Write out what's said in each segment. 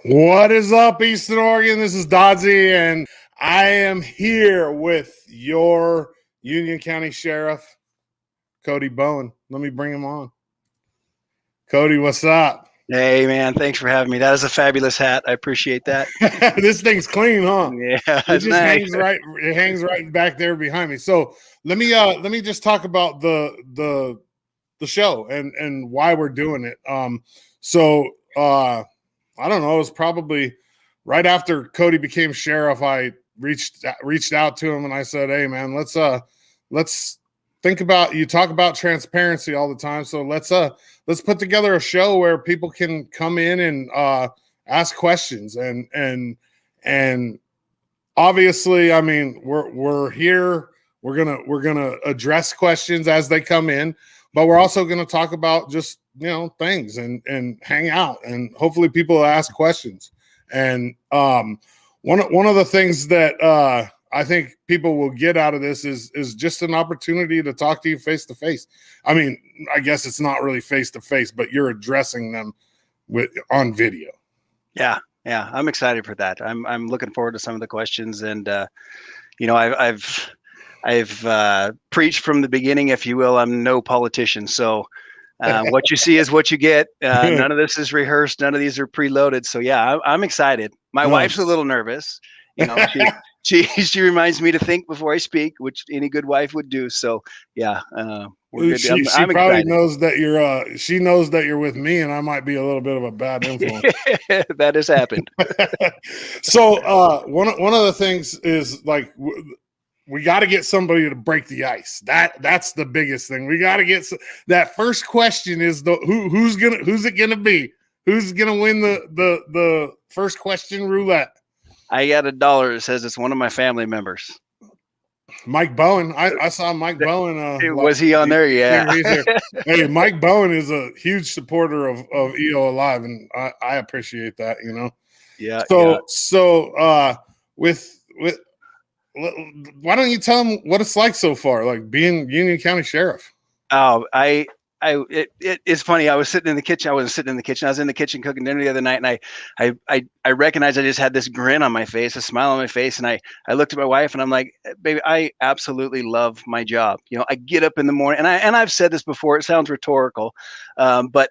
What is up, Eastern Oregon? This is Dodzy, and I am here with your Union County Sheriff, Cody Bowen. Let me bring him on. Cody, what's up? Hey, man, thanks for having me. That is a fabulous hat. I appreciate that. This thing's clean, huh? Yeah, It it's just nice. hangs right. It hangs right back there behind me. So let me just talk about the show and why we're doing it. So I don't know. It was probably right after Cody became sheriff. I reached out to him and I said, "Hey, man, let's think about you talk about transparency all the time. So let's put together a show where people can come in and ask questions and obviously, I mean, we're here. We're gonna address questions as they come in, but we're also gonna talk about just things and hang out and hopefully people will ask questions. And one of the things that I think people will get out of this is just an opportunity to talk to you face to face. I mean, I guess it's not really face to face, but you're addressing them on video. Yeah, yeah, I'm excited for that. I'm looking forward to some of the questions, and I've preached from the beginning, if you will. I'm no politician, so what you see is what you get. None of this is rehearsed. None of these are preloaded. So yeah, I'm excited. My wife's a little nervous. She reminds me to think before I speak, which any good wife would do. So yeah, we're good. She I'm probably excited. knows that you're she knows that you're with me and I might be a little bit of a bad influence. That has happened. So one of the things is like we got to get somebody to break the ice. That's the biggest thing. We got to get that first question is who's it gonna be? Who's gonna win the first question roulette? I got $1 that says it's one of my family members. Mike Bowen. I saw Mike Bowen. Was he on there? Yeah. He's here. Hey, Mike Bowen is a huge supporter of EO Alive, and I appreciate that. Yeah. So with why don't you tell them what it's like so far, like being Union County Sheriff? Oh, it's funny. I was sitting in the kitchen. I wasn't sitting in the kitchen. I was in the kitchen cooking dinner the other night, and I recognized I just had this grin on my face, a smile on my face, and I looked at my wife and I'm like, baby, I absolutely love my job. I get up in the morning, and I've said this before. It sounds rhetorical, but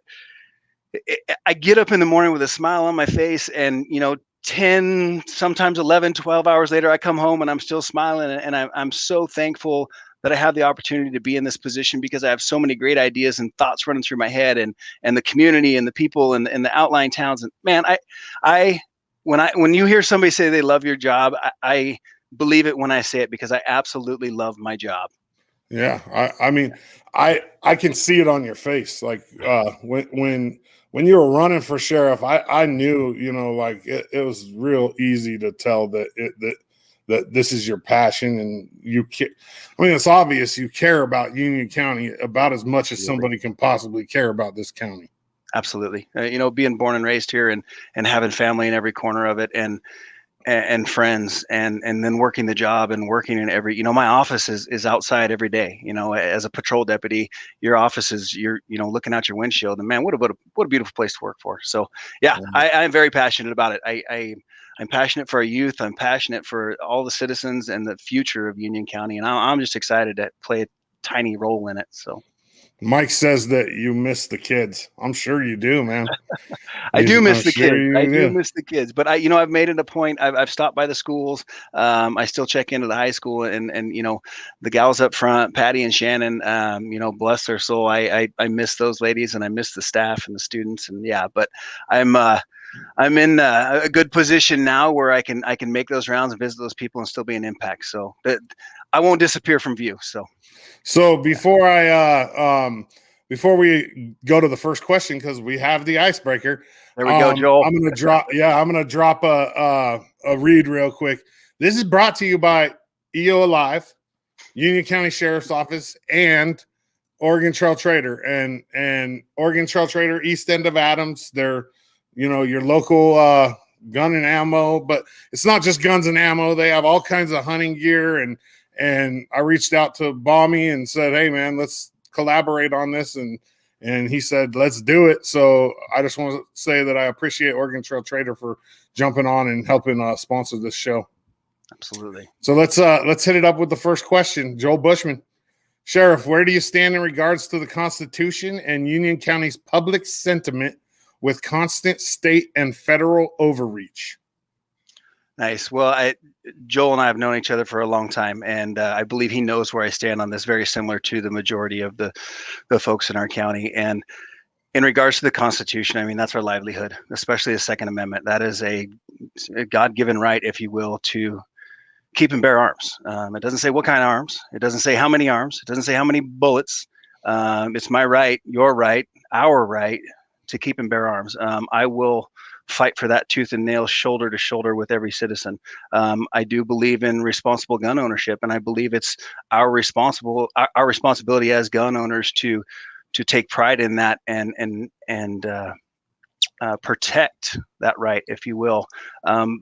I get up in the morning with a smile on my face, and 10, sometimes 11, 12 hours later, I come home and I'm still smiling, and I'm so thankful that I have the opportunity to be in this position because I have so many great ideas and thoughts running through my head, and the community and the people and the outlying towns. And man, when you hear somebody say they love your job, I believe it when I say it because I absolutely love my job. Yeah, I mean, I can see it on your face. Like when you were running for sheriff, I knew, like it was real easy to tell that this is your passion, and I mean, it's obvious you care about Union County about as much as somebody can possibly care about this county. Absolutely. Being born and raised here and having family in every corner of it, and friends, and then working the job and working in every, my office is outside every day. As a patrol deputy, your office is, you're looking out your windshield, and man, what a beautiful place to work for. So yeah, I'm very passionate about it. I'm passionate for our youth. I'm passionate for all the citizens and the future of Union County, and I'm just excited to play a tiny role in it. So Mike says that you miss the kids. I'm sure you do, man. I do miss the kids. I do miss the kids, but I've made it a point. I've stopped by the schools. I still check into the high school, and the gals up front, Patty and Shannon. Bless their soul. I miss those ladies, and I miss the staff and the students, and yeah. But I'm in a good position now where I can make those rounds and visit those people and still be an impact. So I won't disappear from view. So before we go to the first question, because we have the icebreaker. There we go, Joel. I'm gonna drop a read real quick. This is brought to you by EO Alive, Union County Sheriff's Office, and Oregon Trail Trader, and Oregon Trail Trader, east end of Adams. They're your local gun and ammo, but it's not just guns and ammo. They have all kinds of hunting gear, and I reached out to Balmy and said, hey man, let's collaborate on this, and he said, let's do it. So I just want to say that I appreciate Oregon Trail Trader for jumping on and helping sponsor this show. Absolutely. So let's hit it up with the first question. Joel Bushman, Sheriff, where do you stand in regards to the Constitution and Union County's public sentiment with constant state and federal overreach. Nice. Well, Joel and I have known each other for a long time, and I believe he knows where I stand on this, very similar to the majority of the folks in our county. And in regards to the Constitution, I mean, that's our livelihood, especially the Second Amendment. That is a God-given right, if you will, to keep and bear arms. It doesn't say what kind of arms. It doesn't say how many arms. It doesn't say how many bullets. It's my right, your right, our right to keep and bear arms. I will fight for that tooth and nail, shoulder to shoulder with every citizen. I do believe in responsible gun ownership, and I believe it's our responsibility as gun owners to take pride in that and protect that right, if you will,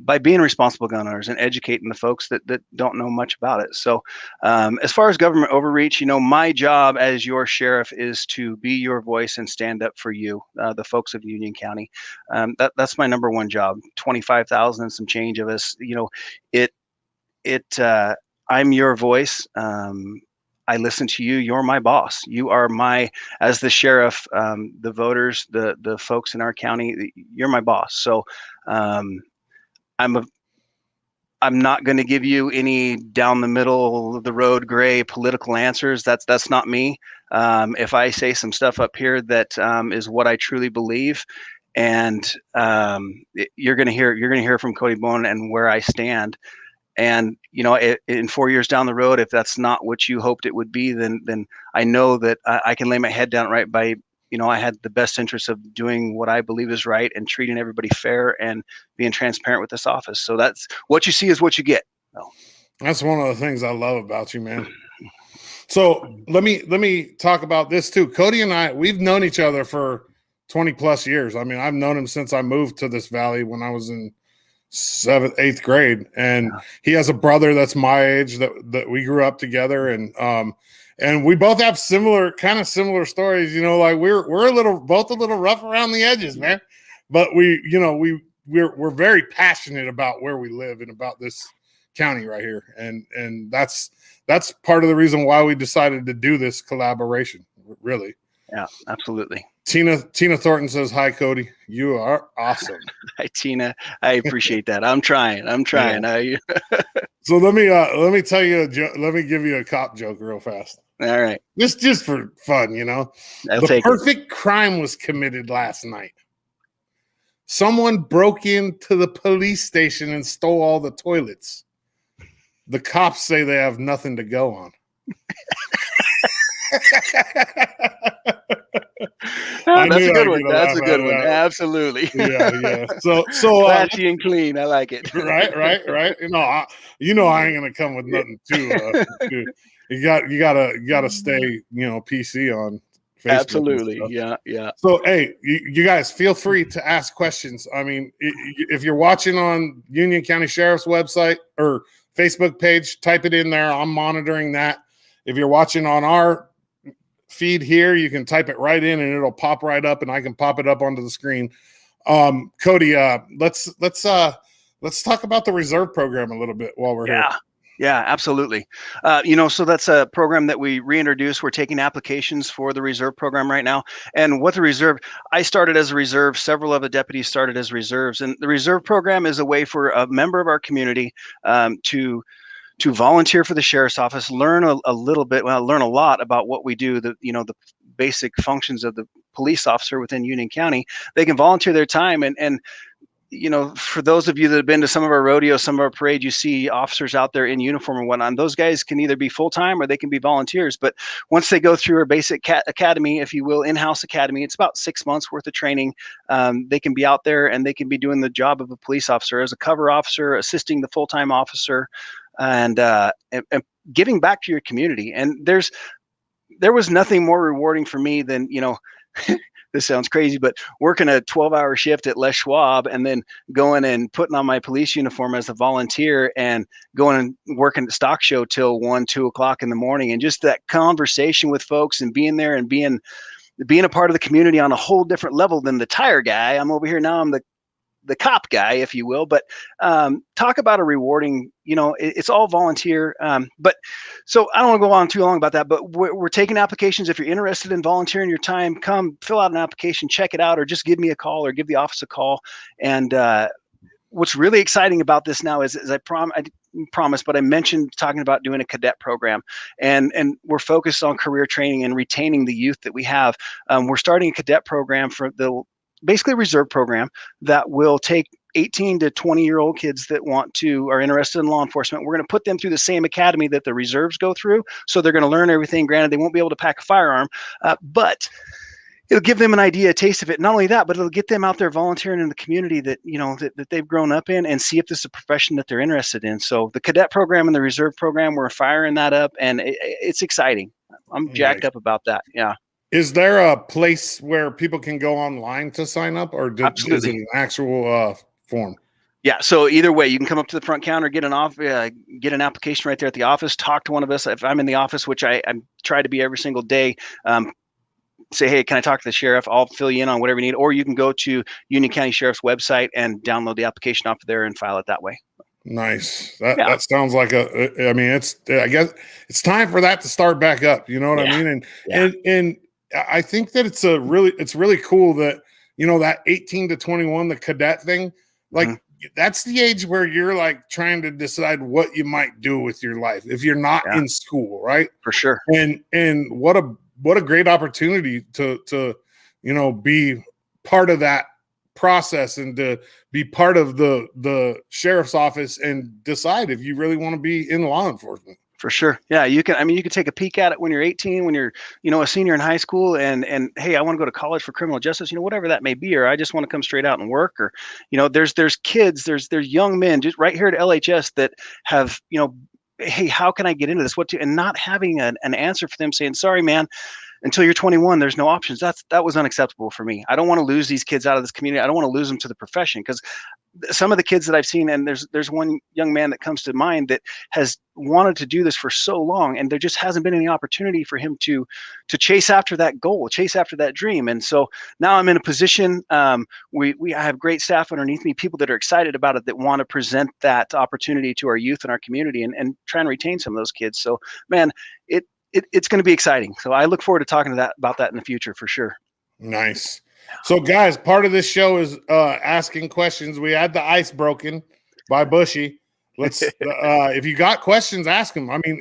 by being responsible gun owners and educating the folks that don't know much about it. So as far as government overreach, my job as your sheriff is to be your voice and stand up for you, the folks of Union County. That's my number one job. 25,000 and some change of us, I'm your voice. I listen to you. You're my boss. You are as the sheriff, the voters, the folks in our county, you're my boss. So I'm not going to give you any down the middle of the road gray political answers. That's not me. If I say some stuff up here that is what I truly believe, and you're going to hear from Cody Bowen and where I stand. And in 4 years down the road, if that's not what you hoped it would be, then I know that I can lay my head down right by, I had the best interest of doing what I believe is right and treating everybody fair and being transparent with this office. So that's what you see is what you get. So. That's one of the things I love about you, man. So let me talk about this too. Cody and I, we've known each other for 20 plus years. I mean, I've known him since I moved to this valley when I was in 7th, 8th grade, and he has a brother that's my age that we grew up together, and we both have similar stories. Like we're both a little rough around the edges, man. But we're very passionate about where we live and about this county right here, and that's part of the reason why we decided to do this collaboration. Really. Yeah, absolutely. Tina Thornton says, "Hi, Cody. You are awesome." Hi, Tina. I appreciate that. I'm trying. Yeah. So let me tell you let me give you a cop joke real fast. All right. Just for fun, The perfect crime was committed last night. Someone broke into the police station and stole all the toilets. The cops say they have nothing to go on. That's a good one. That's a good one. Absolutely. Yeah. So classy and clean. I like it. Right. I ain't gonna come with nothing too. You gotta stay, PC on Facebook. Absolutely. Yeah. So hey, you guys feel free to ask questions. I mean, if you're watching on Union County Sheriff's website or Facebook page, type it in there. I'm monitoring that. If you're watching on our feed here, you can type it right in and it'll pop right up, and I can pop it up onto the screen. Cody, let's talk about the reserve program a little bit while we're here. Yeah, absolutely. So that's a program that we reintroduced. We're taking applications for the reserve program right now. And what the reserve, I started as a reserve. Several of the deputies started as reserves. And the reserve program is a way for a member of our community to volunteer for the sheriff's office, learn learn a lot about what we do, the basic functions of the police officer within Union County. They can volunteer their time and for those of you that have been to some of our rodeos, some of our parades, you see officers out there in uniform and whatnot. And those guys can either be full-time or they can be volunteers. But once they go through our basic academy, if you will, in-house academy, it's about 6 months worth of training. They can be out there and they can be doing the job of a police officer as a cover officer, assisting the full-time officer, and giving back to your community. And there was nothing more rewarding for me than, this sounds crazy, but working a 12-hour shift at Les Schwab and then going and putting on my police uniform as a volunteer and going and working at the stock show till 1, 2 o'clock in the morning. And just that conversation with folks and being there and being a part of the community on a whole different level than the tire guy. I'm over here now. I'm the the cop guy, if you will. But talk about a rewarding, it's all volunteer. But so I don't want to go on too long about that, but we're taking applications. If you're interested in volunteering your time, come fill out an application, check it out, or just give me a call or give the office a call. And what's really exciting about this now is I promised, but I mentioned talking about doing a cadet program, and we're focused on career training and retaining the youth that we have. We're starting a cadet program for basically a reserve program that will take 18 to 20-year-old kids that are interested in law enforcement. We're going to put them through the same academy that the reserves go through. So they're going to learn everything. Granted, they won't be able to pack a firearm, but it'll give them an idea, a taste of it. Not only that, but it'll get them out there volunteering in the community that, that they've grown up in, and see if this is a profession that they're interested in. So the cadet program and the reserve program, we're firing that up, and it's exciting. I'm jacked up about that. Yeah. Is there a place where people can go online to sign up, or is it an actual form? Yeah. So either way, you can come up to the front counter, get an application right there at the office, talk to one of us. If I'm in the office, which I try to be every single day, say, hey, can I talk to the sheriff? I'll fill you in on whatever you need. Or you can go to Union County Sheriff's website and download the application off of there and file it that way. Nice. That sounds like I guess it's time for that to start back up. You know what I mean? And I think that it's really cool that, that 18 to 21, the cadet thing, like that's the age where you're like trying to decide what you might do with your life if you're not in school, right? For sure. And what a great opportunity to be part of that process and to be part of the sheriff's office and decide if you really want to be in law enforcement. For sure. Yeah, you can take a peek at it when you're 18, when you're, a senior in high school, and hey, I want to go to college for criminal justice, whatever that may be, or I just want to come straight out and work, or, there's kids, there's young men just right here at LHS that have, hey, how can I get into this? And not having an answer for them, saying, sorry, man, until you're 21, there's no options. That was unacceptable for me. I don't want to lose these kids out of this community. I don't want to lose them to the profession, because some of the kids that I've seen, and there's one young man that comes to mind that has wanted to do this for so long, and there just hasn't been any opportunity for him to chase after that goal, chase after that dream. And so now I'm in a position, I have great staff underneath me, people that are excited about it, that want to present that opportunity to our youth and our community, and try and retain some of those kids. So man, it's going to be exciting. So I look forward to talking about that in the future for sure. Nice. So guys, part of this show is asking questions. We had the ice broken by Bushy. Let's if you got questions, ask them. I mean,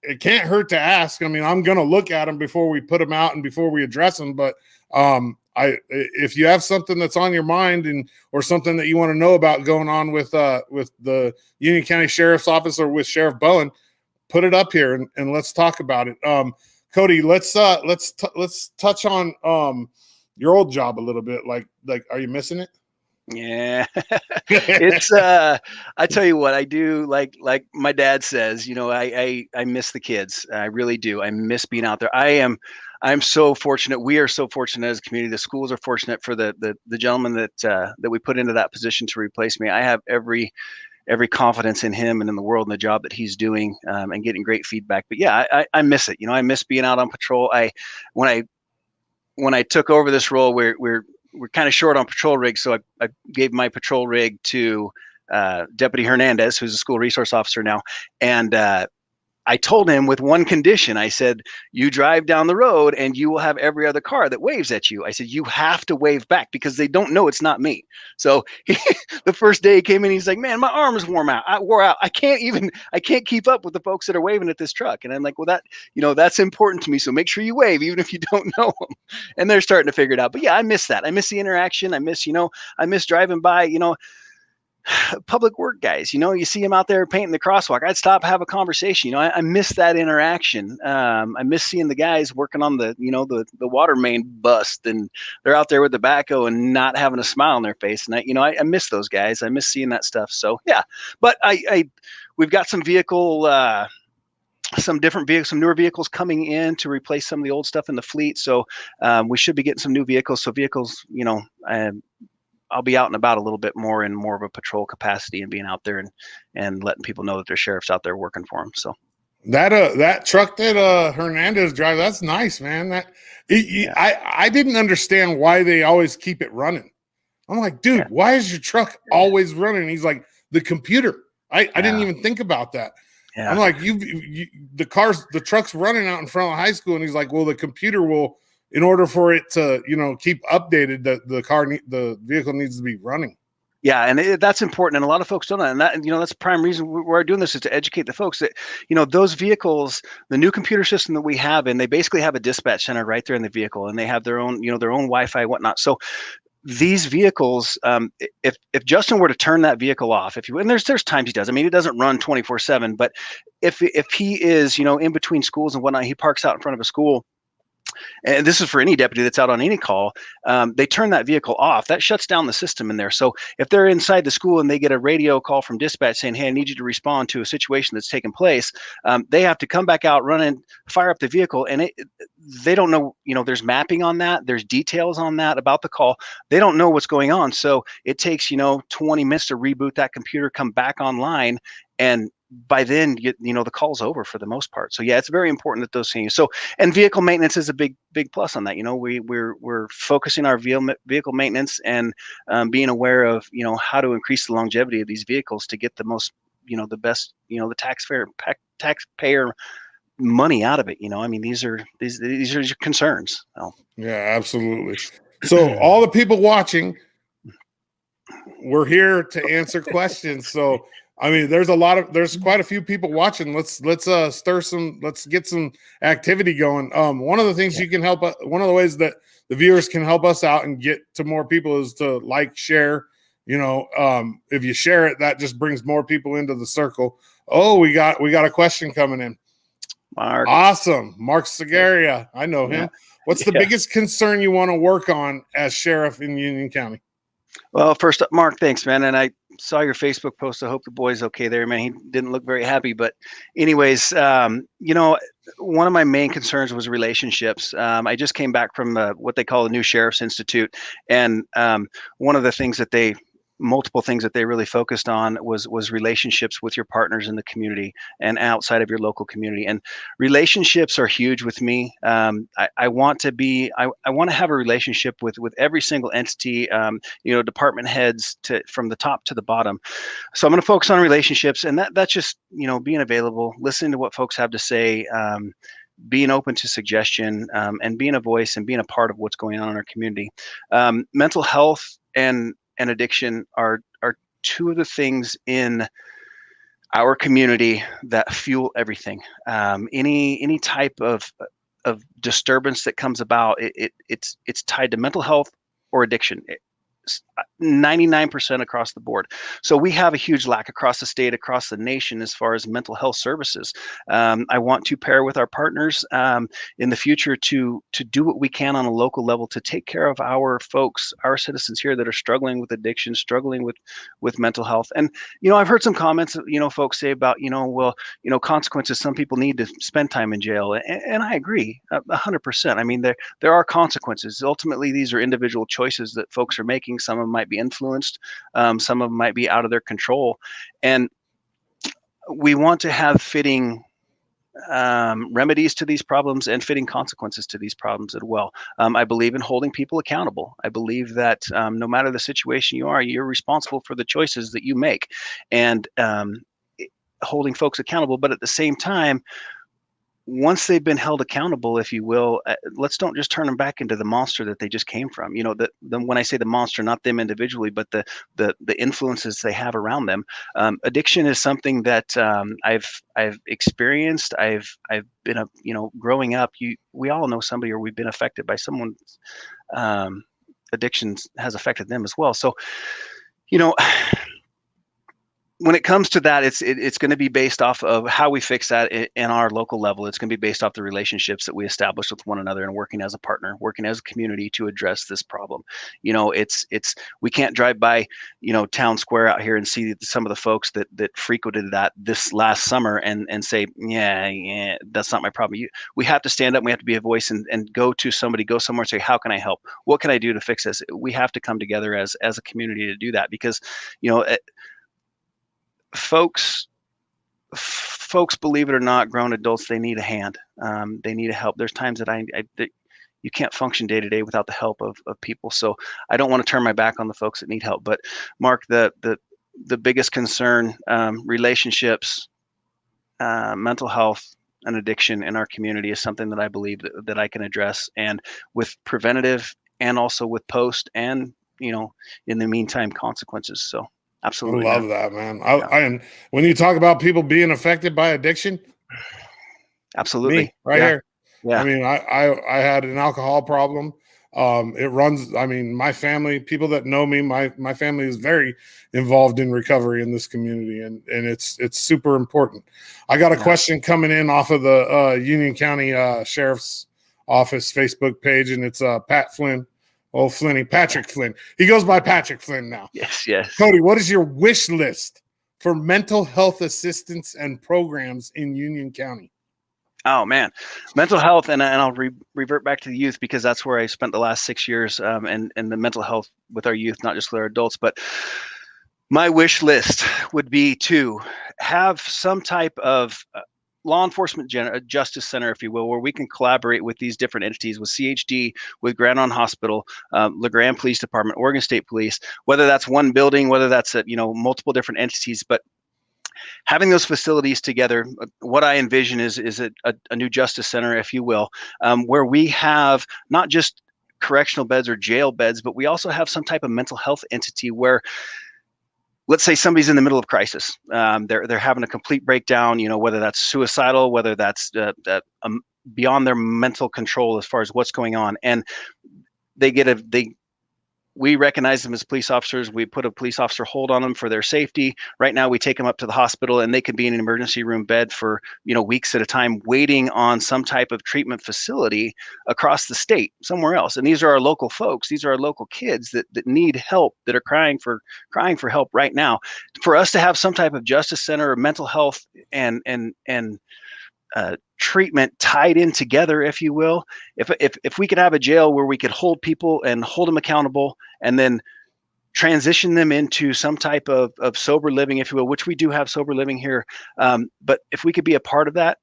it can't hurt to ask. I mean, I'm going to look at them before we put them out and before we address them. But if you have something that's on your mind or something that you want to know about going on with the Union County Sheriff's Office or with Sheriff Bowen, put it up here and let's talk about it. Cody, let's touch on your old job a little bit. Like, are you missing it? Yeah, it's I tell you what, I do. Like my dad says, I miss the kids. I really do. I miss being out there. I'm so fortunate. We are so fortunate as a community. The schools are fortunate for the gentleman that we put into that position to replace me. I have every confidence in him and in the world and the job that he's doing, and getting great feedback. But yeah, I miss it. I miss being out on patrol. When I took over this role, we're kind of short on patrol rigs, so I gave my patrol rig to Deputy Hernandez, who's a school resource officer now, and I told him with one condition. I said, you drive down the road and you will have every other car that waves at you. I said, you have to wave back, because they don't know it's not me. So the first day he came in, he's like, man, my arms wore out. I can't keep up with the folks that are waving at this truck. And I'm like, well, that's important to me. So make sure you wave, even if you don't know them. And they're starting to figure it out. But yeah, I miss that. I miss the interaction. I miss driving by, public work guys, you see them out there painting the crosswalk. I'd stop, have a conversation. I miss that interaction. I miss seeing the guys working on the water main bust, and they're out there with the backhoe and not having a smile on their face. And I miss those guys. I miss seeing that stuff. So yeah, but we've got some some different vehicles, some newer vehicles coming in to replace some of the old stuff in the fleet. So we should be getting some new vehicles. So vehicles, I'll be out and about a little bit more in more of a patrol capacity, and being out there and letting people know that there's sheriffs out there working for them. So that truck that Hernandez drives, that's nice, man. I didn't understand why they always keep it running. I'm like, dude, why is your truck always running? And he's like, the computer. I didn't even think about that. I'm like, the truck's running out in front of high school. And he's like, well, the computer will, in order for it to, keep updated, the vehicle needs to be running. Yeah, and that's important, and a lot of folks don't know. And that's the prime reason we're doing this, is to educate the folks that those vehicles, the new computer system that we have, and they basically have a dispatch center right there in the vehicle, and they have their own their own Wi-Fi, whatnot. So these vehicles, if Justin were to turn that vehicle off, and there's times he does. I mean, it doesn't run 24/7, but if he is in between schools and whatnot, he parks out in front of a school. And this is for any deputy that's out on any call, they turn that vehicle off. That shuts down the system in there. So if they're inside the school and they get a radio call from dispatch saying, hey, I need you to respond to a situation that's taken place, they have to come back out, run and fire up the vehicle. And they don't know, there's mapping on that. There's details on that about the call. They don't know what's going on. So it takes, 20 minutes to reboot that computer, come back online, and by then, the call's over for the most part. So yeah, it's very important that those things. So, and vehicle maintenance is a big plus on that. We're focusing our vehicle maintenance and being aware of how to increase the longevity of these vehicles to get the most the best the taxpayer money out of it. I mean, these are your concerns. So. Yeah, absolutely. So all the people watching, we're here to answer questions. So I mean, there's quite a few people watching. Let's get some activity going. One of the things you can help, one of the ways that the viewers can help us out and get to more people is to like, share. If you share it, that just brings more people into the circle. Oh, we got a question coming in. Mark. Awesome. Mark Segaria. I know him. What's the biggest concern you want to work on as sheriff in Union County? Well, first up, Mark, thanks, man. And I saw your Facebook post. I hope the boy's okay there, man. He didn't look very happy. But anyways, one of my main concerns was relationships. I just came back from what they call the New Sheriff's Institute. And one of the multiple things that they really focused on was relationships with your partners in the community and outside of your local community. And relationships are huge with me. I want to have a relationship with every single entity, department heads from the top to the bottom. So I'm going to focus on relationships, and that's just, being available, listening to what folks have to say, being open to suggestion, and being a voice and being a part of what's going on in our community. Mental health and addiction are two of the things in our community that fuel everything. Any type of disturbance that comes about, it's tied to mental health or addiction. 99% across the board. So we have a huge lack across the state, across the nation, as far as mental health services. I want to pair with our partners in the future to do what we can on a local level to take care of our folks, our citizens here that are struggling with addiction, struggling with mental health. And I've heard some comments, folks say about consequences. Some people need to spend time in jail, and I agree 100%. I mean, there are consequences. Ultimately, these are individual choices that folks are making. Some of them might be influenced, some of them might be out of their control, and we want to have fitting remedies to these problems and fitting consequences to these problems as well. I believe in holding people accountable. I believe that no matter the situation you're responsible for the choices that you make, and holding folks accountable. But at the same time, once they've been held accountable, if you will, let's don't just turn them back into the monster that they just came from. When I say the monster, not them individually, but the influences they have around them. Addiction is something that I've experienced. I've been growing up. We all know somebody, or we've been affected by someone's addictions has affected them as well. So, when it comes to that, it's going to be based off of how we fix that in our local level. It's going to be based off the relationships that we establish with one another and working as a partner, working as a community to address this problem. We can't drive by, town square out here and see some of the folks that frequented that this last summer and say, yeah, that's not my problem. We have to stand up. We have to be a voice and go to somebody, go somewhere and say, how can I help? What can I do to fix this? We have to come together as a community to do that, because, folks, believe it or not, grown adults, they need a hand. They need a help. There's times that you can't function day to day without the help of people. So I don't want to turn my back on the folks that need help. But Mark, the biggest concern, relationships, mental health, and addiction in our community is something that I believe that I can address, and with preventative and also with post and, in the meantime, consequences. So absolutely. I love that, man. And when you talk about people being affected by addiction, absolutely. Me right here. Yeah. I mean, I had an alcohol problem. It runs, I mean, my family, people that know me, my family is very involved in recovery in this community, and it's super important. I got a question coming in off of the Union County Sheriff's Office Facebook page, and it's Pat Flynn. Oh, Flinny, Patrick Flynn. He goes by Patrick Flynn now. Yes. Cody, what is your wish list for mental health assistance and programs in Union County? Oh man, mental health, and I'll revert back to the youth, because that's where I spent the last 6 years, and the mental health with our youth, not just with our adults. But my wish list would be to have some type of law enforcement justice center, if you will, where we can collaborate with these different entities, with CHD, with Grand Island Hospital, LeGrand Police Department, Oregon State Police, whether that's one building, whether that's multiple different entities, but having those facilities together. What I envision is a new justice center, if you will, where we have not just correctional beds or jail beds, but we also have some type of mental health entity where, let's say somebody's in the middle of crisis. They're having a complete breakdown, whether that's suicidal, whether that's beyond their mental control as far as what's going on. And we recognize them as police officers. We put a police officer hold on them for their safety. Right now, we take them up to the hospital, and they could be in an emergency room bed for weeks at a time, waiting on some type of treatment facility across the state, somewhere else. And these are our local folks. These are our local kids that need help, that are crying for help right now. For us to have some type of justice center or mental health and treatment tied in together, if you will. If we could have a jail where we could hold people and hold them accountable, and then transition them into some type of sober living, if you will, which we do have sober living here. But if we could be a part of that,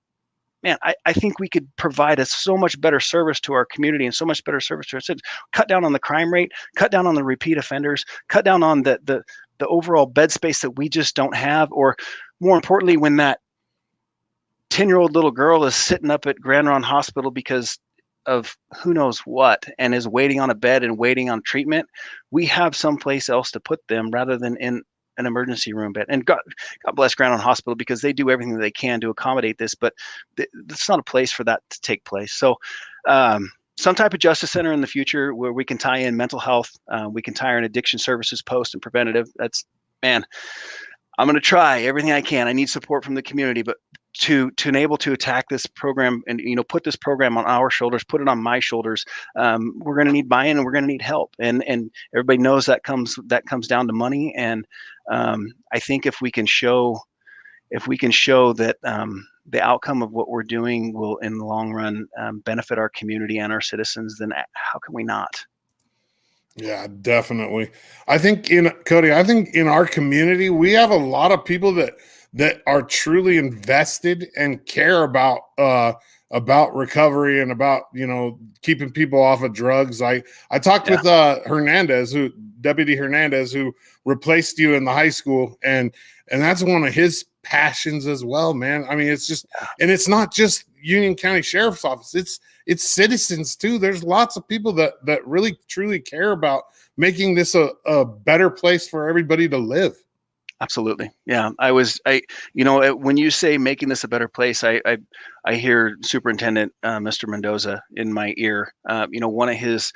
man, I think we could provide so much better service to our community and so much better service to our citizens. Cut down on the crime rate, cut down on the repeat offenders, cut down on the overall bed space that we just don't have. Or more importantly, when that 10-year-old little girl is sitting up at Grand Island Hospital because of who knows what, and is waiting on a bed and waiting on treatment, we have someplace else to put them rather than in an emergency room bed. And God bless Grand Island Hospital, because they do everything that they can to accommodate this, but it's not a place for that to take place. So some type of justice center in the future where we can tie in mental health, we can tie in addiction services, post and preventative. I'm going to try everything I can. I need support from the community, but to enable to attack this program and put this program on our shoulders, put it on my shoulders, we're going to need buy-in, and we're going to need help, and everybody knows that comes down to money. And I think if we can show that the outcome of what we're doing will in the long run benefit our community and our citizens, then how can we not? Yeah, definitely. I think in our community, we have a lot of people that are truly invested and care about recovery and about, keeping people off of drugs. I talked with Deputy Hernandez, who replaced you in the high school, and that's one of his passions as well, man. I mean, it's just, and it's not just Union County Sheriff's Office, it's citizens too. There's lots of people that really truly care about making this a better place for everybody to live. Absolutely. Yeah. When you say making this a better place, I hear Superintendent Mr. Mendoza in my ear. One of his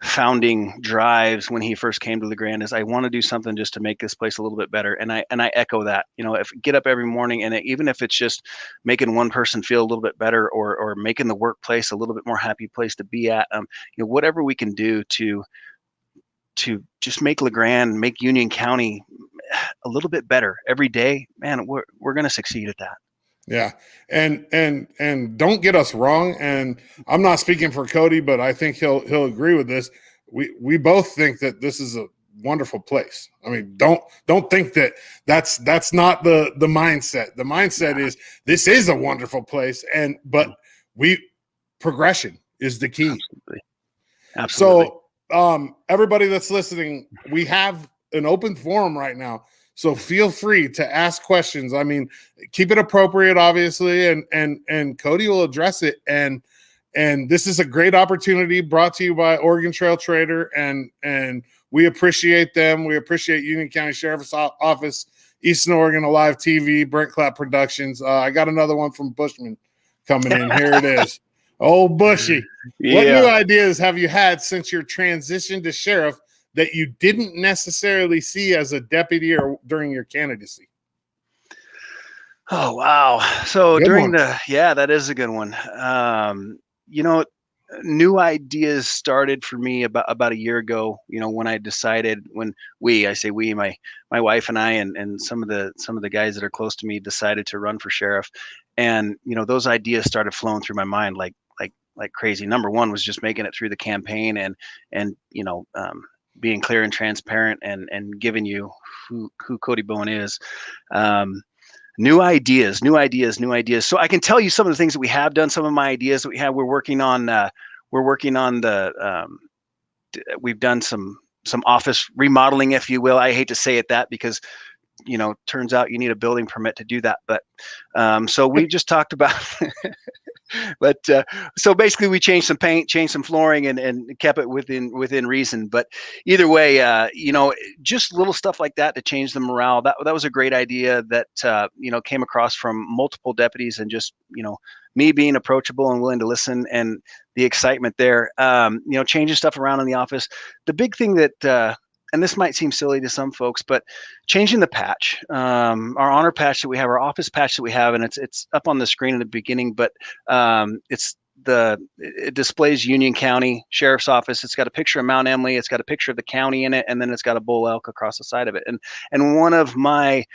founding drives when he first came to LeGrand is, I want to do something just to make this place a little bit better. And I echo that. If get up every morning, and even if it's just making one person feel a little bit better, or making the workplace a little bit more happy place to be at, whatever we can do to just make LeGrand, make Union County a little bit better every day, man, we're going to succeed at that. Yeah. And don't get us wrong. And I'm not speaking for Cody, but I think he'll agree with this. We both think that this is a wonderful place. I mean, don't think that's not the mindset. The mindset is, this is a wonderful place. But progression. is the key. Absolutely. So everybody that's listening, we have an open forum right now. So feel free to ask questions. I mean, keep it appropriate, obviously, and Cody will address it. And this is a great opportunity brought to you by Oregon Trail Trader, and we appreciate them. We appreciate Union County Sheriff's Office, Eastern Oregon Alive TV, Brent Clapp Productions. I got another one from Bushman coming in. Here it is. Oh, Bushy. What new ideas have you had since your transition to sheriff that you didn't necessarily see as a deputy or during your candidacy? Oh, wow. So Good during one. that is a good one. New ideas started for me about a year ago, when I decided, I say we, my wife and I, and some of the guys that are close to me decided to run for sheriff. And, those ideas started flowing through my mind like crazy. Number one was just making it through the campaign and being clear and transparent and giving you who Cody Bowen is. New ideas. So I can tell you some of the things that we have done. Some of my ideas that we have. We're working on we've done some office remodeling, if you will. I hate to say it that because turns out you need a building permit to do that. But so we just talked about. But so basically we changed some paint, changed some flooring, and kept it within reason. But either way, just little stuff like that to change the morale. That was a great idea that came across from multiple deputies, and just me being approachable and willing to listen, and the excitement there. Changing stuff around in the office. The big thing that and this might seem silly to some folks, but changing the patch, our honor patch that we have, our office patch that we have, and it's up on the screen in the beginning, but it displays Union County Sheriff's Office. It's got a picture of Mount Emily. It's got a picture of the county in it, and then it's got a bull elk across the side of it. And one of my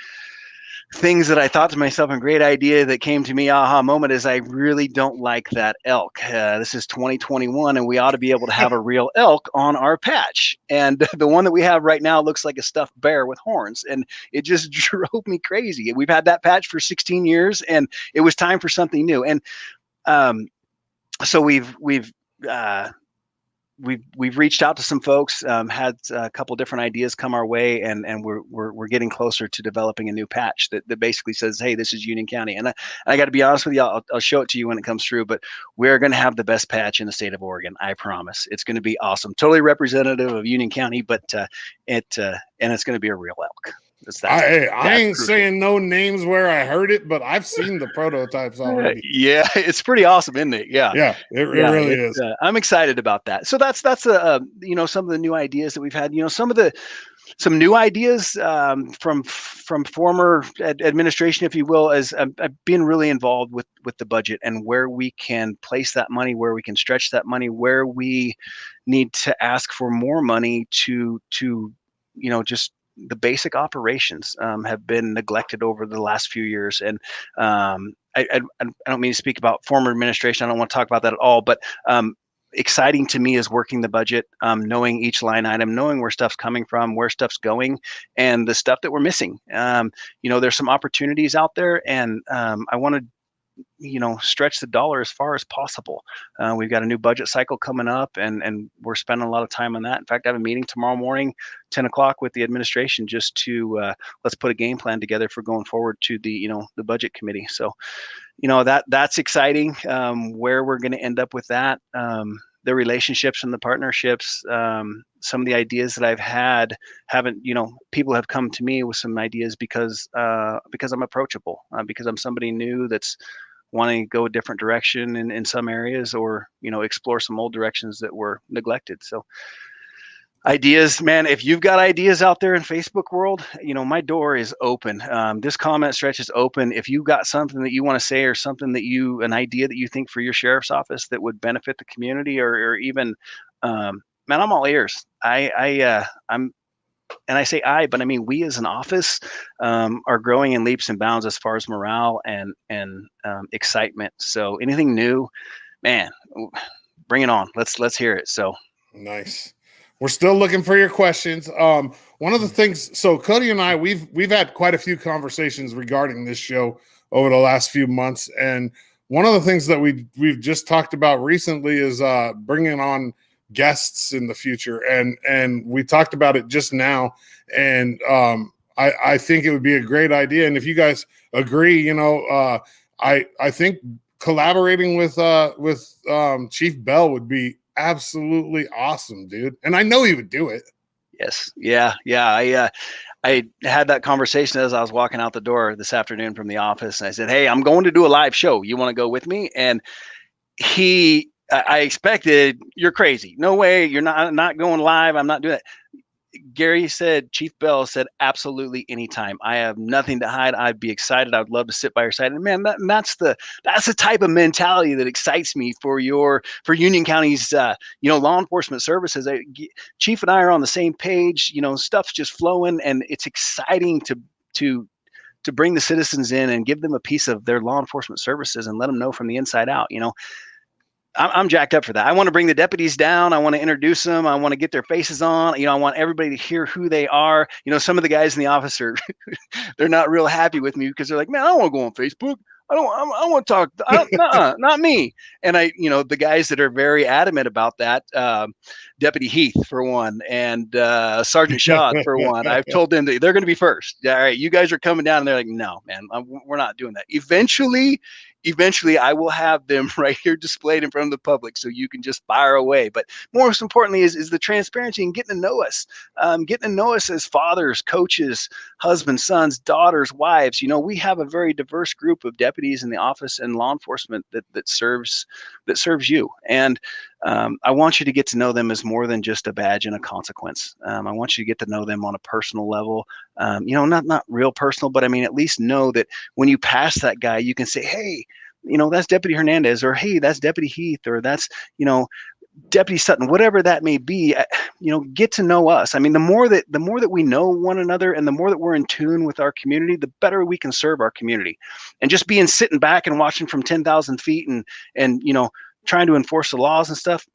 things that I thought to myself, a great idea that came to me, aha moment, is I really don't like that elk. This is 2021, and we ought to be able to have a real elk on our patch. And the one that we have right now looks like a stuffed bear with horns, and it just drove me crazy. We've had that patch for 16 years, and it was time for something new. And so we've reached out to some folks, had a couple different ideas come our way, and we're getting closer to developing a new patch that basically says, hey, this is Union County. And I got to be honest with you, I'll show it to you when it comes through, but we're going to have the best patch in the state of Oregon. I promise. It's going to be awesome. Totally representative of Union County, but it's going to be a real elk. I ain't saying no names where I heard it, but I've seen the prototypes already. Yeah, it's pretty awesome, isn't it? Yeah, it really is. I'm excited about that. So that's some of the new ideas that we've had. Some new ideas from former administration, if you will, as I've been really involved with the budget and where we can place that money, where we can stretch that money, where we need to ask for more money to just the basic operations have been neglected over the last few years. And I don't mean to speak about former administration. I don't want to talk about that at all, but exciting to me is working the budget, knowing each line item, knowing where stuff's coming from, where stuff's going, and the stuff that we're missing. There's some opportunities out there, and I want to stretch the dollar as far as possible. We've got a new budget cycle coming up, and we're spending a lot of time on that. In fact, I have a meeting tomorrow morning, 10 o'clock, with the administration, just to let's put a game plan together for going forward to the budget committee. So that's exciting. Where we're going to end up with that, the relationships and the partnerships, some of the ideas that I've had people have come to me with some ideas because I'm approachable, because I'm somebody new that's wanting to go a different direction in some areas, or explore some old directions that were neglected. So ideas, man, if you've got ideas out there in Facebook world, my door is open. This comment stretch is open. If you've got something that you want to say, or something an idea that you think for your sheriff's office that would benefit the community, or even, man, I'm all ears. And I say but I mean, we as an office are growing in leaps and bounds as far as morale and excitement. So anything new, man, bring it on. Let's hear it. So nice. We're still looking for your questions. One of the things, so Cody and I, we've had quite a few conversations regarding this show over the last few months, and one of the things that we've just talked about recently is bringing on guests in the future, and we talked about it just now, and I think it would be a great idea. And if you guys agree, I think collaborating with Chief Bell would be absolutely awesome, dude. And I know he would do it. Yes. Yeah. I had that conversation as I was walking out the door this afternoon from the office. And I said, "Hey, I'm going to do a live show. You want to go with me?" And I expected, "You're crazy. No way. You're not going live. I'm not doing that." Gary said, Chief Bell said, "Absolutely, anytime. I have nothing to hide. I'd be excited. I would love to sit by your side." And man, that's the type of mentality that excites me for Union County's law enforcement services. Chief and I are on the same page. Stuff's just flowing, and it's exciting to bring the citizens in and give them a piece of their law enforcement services and let them know from the inside out. I'm jacked up for that. I want to bring the deputies down. I want to introduce them. I want to get their faces on. I want everybody to hear who they are. Some of the guys in the office are, they're not real happy with me because they're like, "Man, I don't want to go on Facebook. I want to talk. Not me." And the guys that are very adamant about that, Deputy Heath for one, and Sergeant Shaw for one. I've told them that they're going to be first. All right, you guys are coming down, and they're like, "No, man, we're not doing that." Eventually I will have them right here displayed in front of the public so you can just fire away. But most importantly is the transparency and getting to know us, as fathers, coaches, husbands, sons, daughters, wives. We have a very diverse group of deputies in the office and law enforcement that serves you. And I want you to get to know them as more than just a badge and a consequence. I want you to get to know them on a personal level, not real personal, but I mean, at least know that when you pass that guy, you can say, "Hey, that's Deputy Hernandez," or, "Hey, that's Deputy Heath," or, "That's, Deputy Sutton," whatever that may be. Get to know us. I mean, the more that we know one another and the more that we're in tune with our community, the better we can serve our community. And just sitting back and watching from 10,000 feet and trying to enforce the laws and stuff,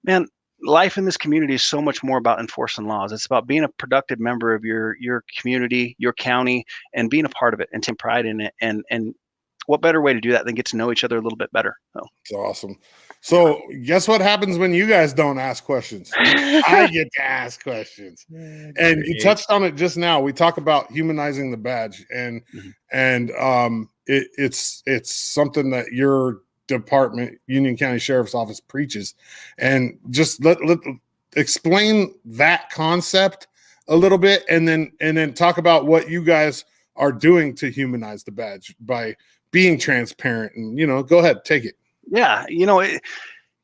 man, life in this community is so much more about enforcing laws. It's about being a productive member of your community, your county, and being a part of it and taking pride in it. And what better way to do that than get to know each other a little bit better? It's awesome. So guess what happens when you guys don't ask questions? I get to ask questions. And you touched on it just now. We talk about humanizing the badge, and it's something that your department, Union County Sheriff's Office, preaches. And just let explain that concept a little bit, and then talk about what you guys are doing to humanize the badge by being transparent. And go ahead, take it. Yeah,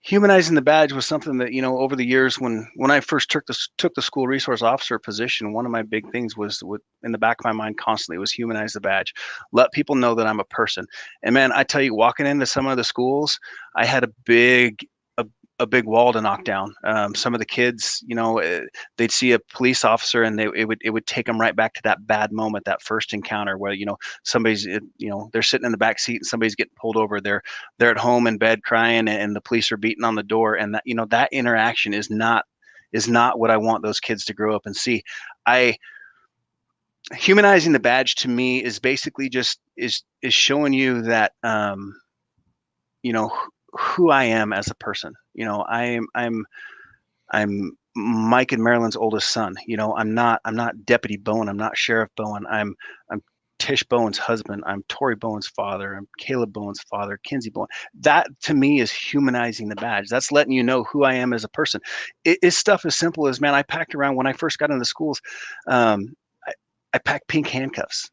humanizing the badge was something that over the years when I first took the school resource officer position, one of my big things was in the back of my mind constantly was humanize the badge, let people know that I'm a person. And man, I tell you, walking into some of the schools, I had a big wall to knock down. Some of the kids, they'd see a police officer and it would take them right back to that bad moment, that first encounter where, somebody's, they're sitting in the back seat and somebody's getting pulled over. They're at home in bed crying and the police are beating on the door. And that, that interaction is not what I want those kids to grow up and see. Humanizing the badge to me is basically just is showing you that, who I am as a person. I'm Mike and Marilyn's oldest son. I'm not Deputy Bowen. I'm not Sheriff Bowen. I'm Tish Bowen's husband. I'm Tori Bowen's father. I'm Caleb Bowen's father. Kinsey Bowen. That to me is humanizing the badge. That's letting you know who I am as a person. It's stuff as simple as, man, I packed around when I first got into the schools. I packed pink handcuffs,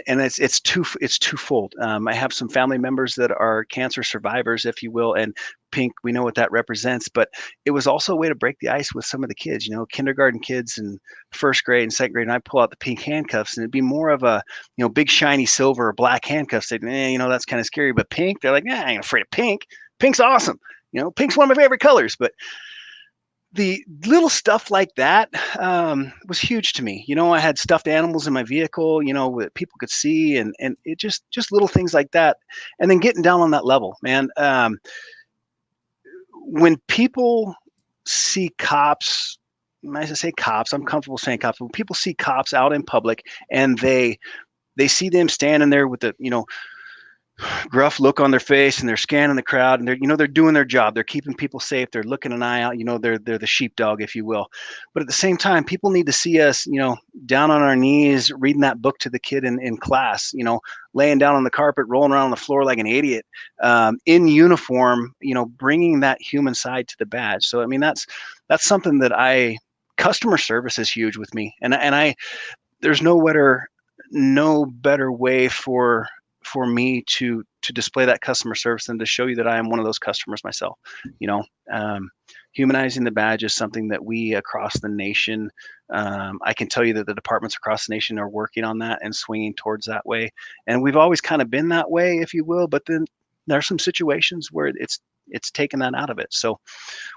and it's twofold. I have some family members that are cancer survivors, if you will, and pink, we know what that represents. But it was also a way to break the ice with some of the kids, kindergarten kids and first grade and second grade. And I pull out the pink handcuffs, and it'd be more of a, big shiny silver or black handcuffs. They'd, that's kind of scary. But pink, they're like, I ain't afraid of pink. Pink's awesome. Pink's one of my favorite colors. But the little stuff like that was huge to me. I had stuffed animals in my vehicle, that people could see, and it just little things like that. And then getting down on that level, man. When people see cops, I say cops, I'm comfortable saying cops. When people see cops out in public and they see them standing there with the, gruff look on their face, and they're scanning the crowd, and they're doing their job. They're keeping people safe. They're looking an eye out. They're the sheepdog, if you will. But at the same time, people need to see us, down on our knees, reading that book to the kid in class, laying down on the carpet, rolling around on the floor like an idiot, in uniform, bringing that human side to the badge. So, I mean, that's something that customer service is huge with me. And there's no better way for me to display that customer service and to show you that I am one of those customers myself. Humanizing the badge is something that we across the nation, I can tell you that the departments across the nation are working on that and swinging towards that way. And we've always kind of been that way, if you will, but then there are some situations where it's taken that out of it. So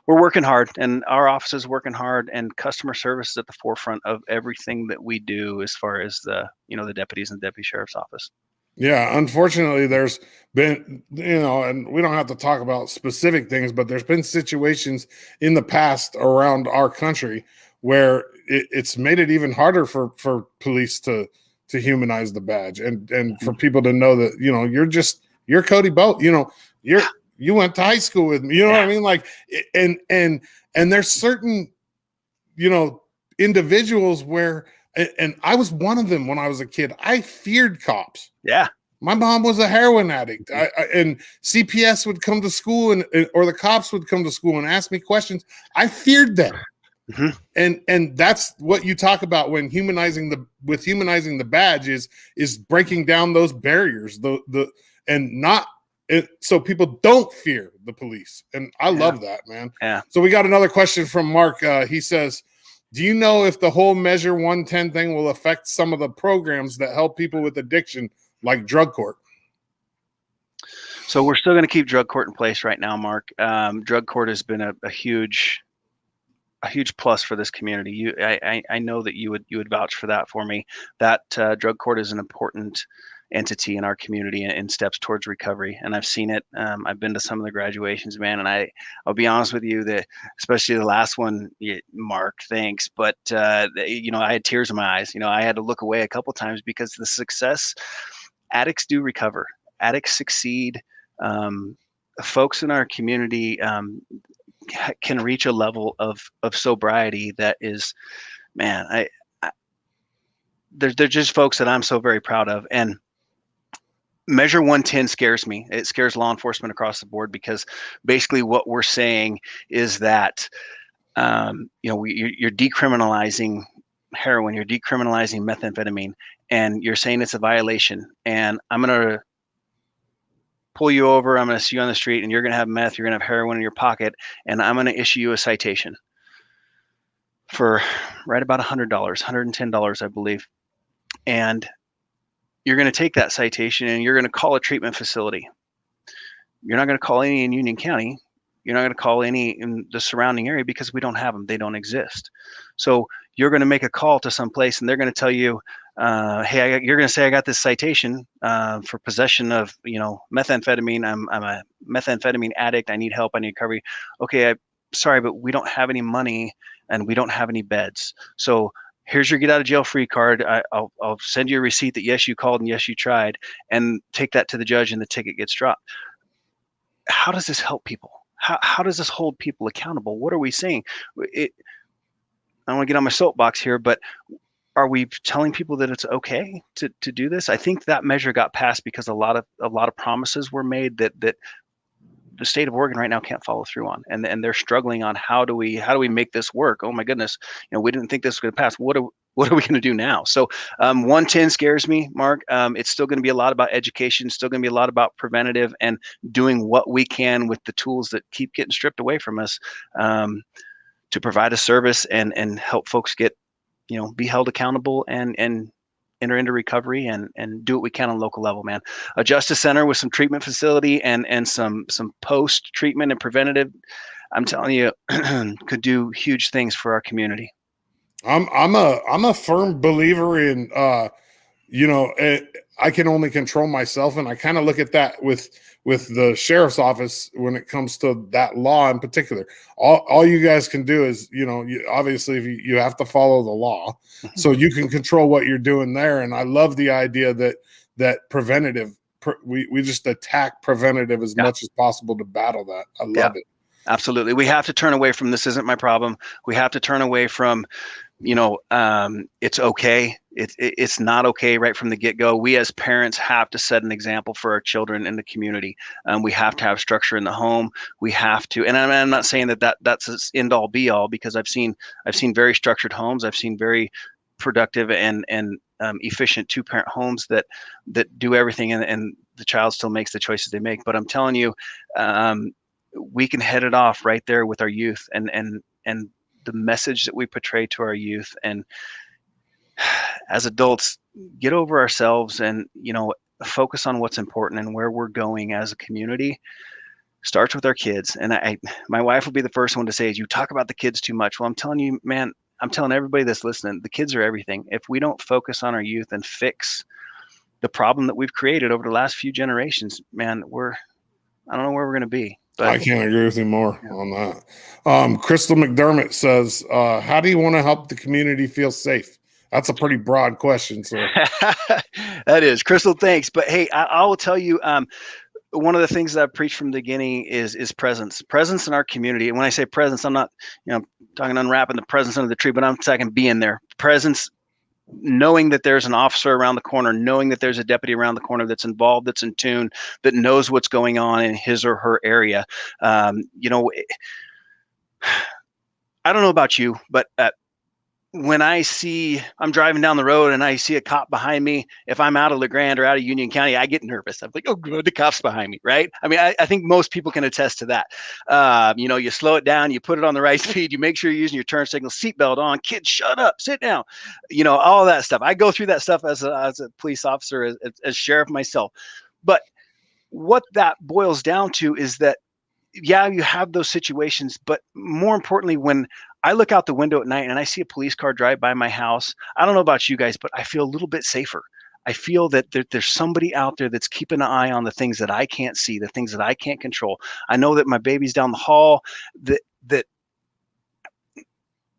we're working hard, and our office is working hard, and customer service is at the forefront of everything that we do as far as the deputies and the deputy sheriff's office. Yeah, unfortunately, there's been, and we don't have to talk about specific things, but there's been situations in the past around our country where it's made it even harder for police to humanize the badge, and for people to know that, you're Cody Bowen, you went to high school with me, you know what I mean? Like, and there's certain, individuals where, and I was one of them when I was a kid. I feared cops. Yeah. My mom was a heroin addict, and CPS would come to school or the cops would come to school and ask me questions. I feared them. Mm-hmm. And that's what you talk about when humanizing the badge is breaking down those barriers, so people don't fear the police. And I love that, man. Yeah. So we got another question from Mark. He says, do you know if the whole Measure 110 thing will affect some of the programs that help people with addiction, like drug court? So we're still going to keep drug court in place right now, Mark. Drug court has been a huge plus for this community. I know that you would vouch for that for me. That drug court is an important entity in our community and steps towards recovery. And I've seen it. I've been to some of the graduations, man. And I'll be honest with you that especially the last one, Mark, thanks. But, I had tears in my eyes. I had to look away a couple times because the success, addicts do recover. Addicts succeed. Folks in our community can reach a level of sobriety that is, man, they're just folks that I'm so very proud of. And Measure 110 scares me. It scares law enforcement across the board because basically what we're saying is that, you're decriminalizing heroin, you're decriminalizing methamphetamine, and you're saying it's a violation. And I'm going to pull you over. I'm going to see you on the street, and you're going to have meth. You're going to have heroin in your pocket, and I'm going to issue you a citation for right about $100, $110, I believe. And you're going to take that citation and you're going to call a treatment facility. You're not going to call any in Union County. You're not going to call any in the surrounding area because we don't have them. They don't exist. So you're going to make a call to some place and they're going to tell you, hey, you're going to say, I got this citation for possession of, methamphetamine. I'm a methamphetamine addict. I need help. I need recovery. Okay, sorry, but we don't have any money and we don't have any beds. So here's your get out of jail free card. I'll send you a receipt that yes, you called and yes, you tried, and take that to the judge and the ticket gets dropped. How does this help people? How does this hold people accountable? What are we saying? I don't want to get on my soapbox here, but are we telling people that it's okay to do this? I think that measure got passed because a lot of promises were made that the state of Oregon right now can't follow through on, and they're struggling on how do we make this work? Oh my goodness, we didn't think this was going to pass. What are we going to do now? So 110 scares me, Mark. It's still going to be a lot about education, still going to be a lot about preventative and doing what we can with the tools that keep getting stripped away from us to provide a service and help folks get, be held accountable and enter into recovery and do what we can on local level, man. A justice center with some treatment facility and some post treatment and preventative, I'm telling you, could do huge things for our community. I'm a firm believer in I can only control myself, and I kind of look at that with the sheriff's office when it comes to that law in particular. All you guys can do is, obviously if you have to follow the law, so you can control what you're doing there. And I love the idea that preventative we just attack preventative as much as possible to battle that. I love it. Absolutely. We have to turn away from this isn't my problem. We have to turn away from, it's okay. It's not okay right from the get-go. We as parents have to set an example for our children in the community. We have to have structure in the home. We have to, and I'm not saying that's an end all be all, because I've seen very structured homes. I've seen very productive and efficient two-parent homes that do everything, and the child still makes the choices they make. But I'm telling you, we can head it off right there with our youth and the message that we portray to our youth. And as adults, get over ourselves and, focus on what's important and where we're going as a community. Starts with our kids. And my wife will be the first one to say, you talk about the kids too much. Well, I'm telling you, man, I'm telling everybody that's listening, the kids are everything. If we don't focus on our youth and fix the problem that we've created over the last few generations, man, I don't know where we're going to be. But I can't agree with you more on that. Crystal McDermott says, how do you want to help the community feel safe? That's a pretty broad question. So that is. Crystal, thanks. But hey, I will tell you, one of the things that I've preached from the beginning is presence in our community. And when I say presence, I'm not, talking unwrapping the presence under the tree, but I'm talking being there. Presence, knowing that there's an officer around the corner, knowing that there's a deputy around the corner that's involved, that's in tune, that knows what's going on in his or her area. I don't know about you, but when I'm driving down the road and I see a cop behind me, if I'm out of LeGrand or out of Union County, I get nervous. I'm like, oh, good, the cop's behind me, right? I mean, I think most people can attest to that. You slow it down, you put it on the right speed, you make sure you're using your turn signal, seatbelt on, kids, shut up, sit down, all that stuff. I go through that stuff as a police officer, as sheriff myself. But what that boils down to is that, yeah, you have those situations, but more importantly, when I look out the window at night and I see a police car drive by my house, I don't know about you guys, but I feel a little bit safer. I feel that there's somebody out there that's keeping an eye on the things that I can't see, the things that I can't control. I know that my baby's down the hall, that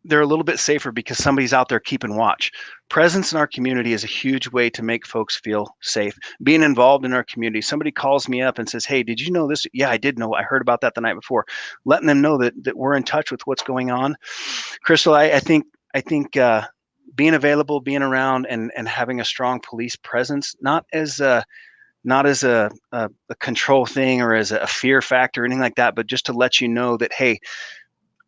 they're a little bit safer because somebody's out there keeping watch. Presence in our community is a huge way to make folks feel safe. Being involved in our community. Somebody calls me up and says, hey, did you know this? Yeah, I did know. I heard about that the night before. Letting them know that we're in touch with what's going on. Crystal, I think being available, being around, and having a strong police presence, not as a control thing or as a fear factor or anything like that, but just to let you know that, hey,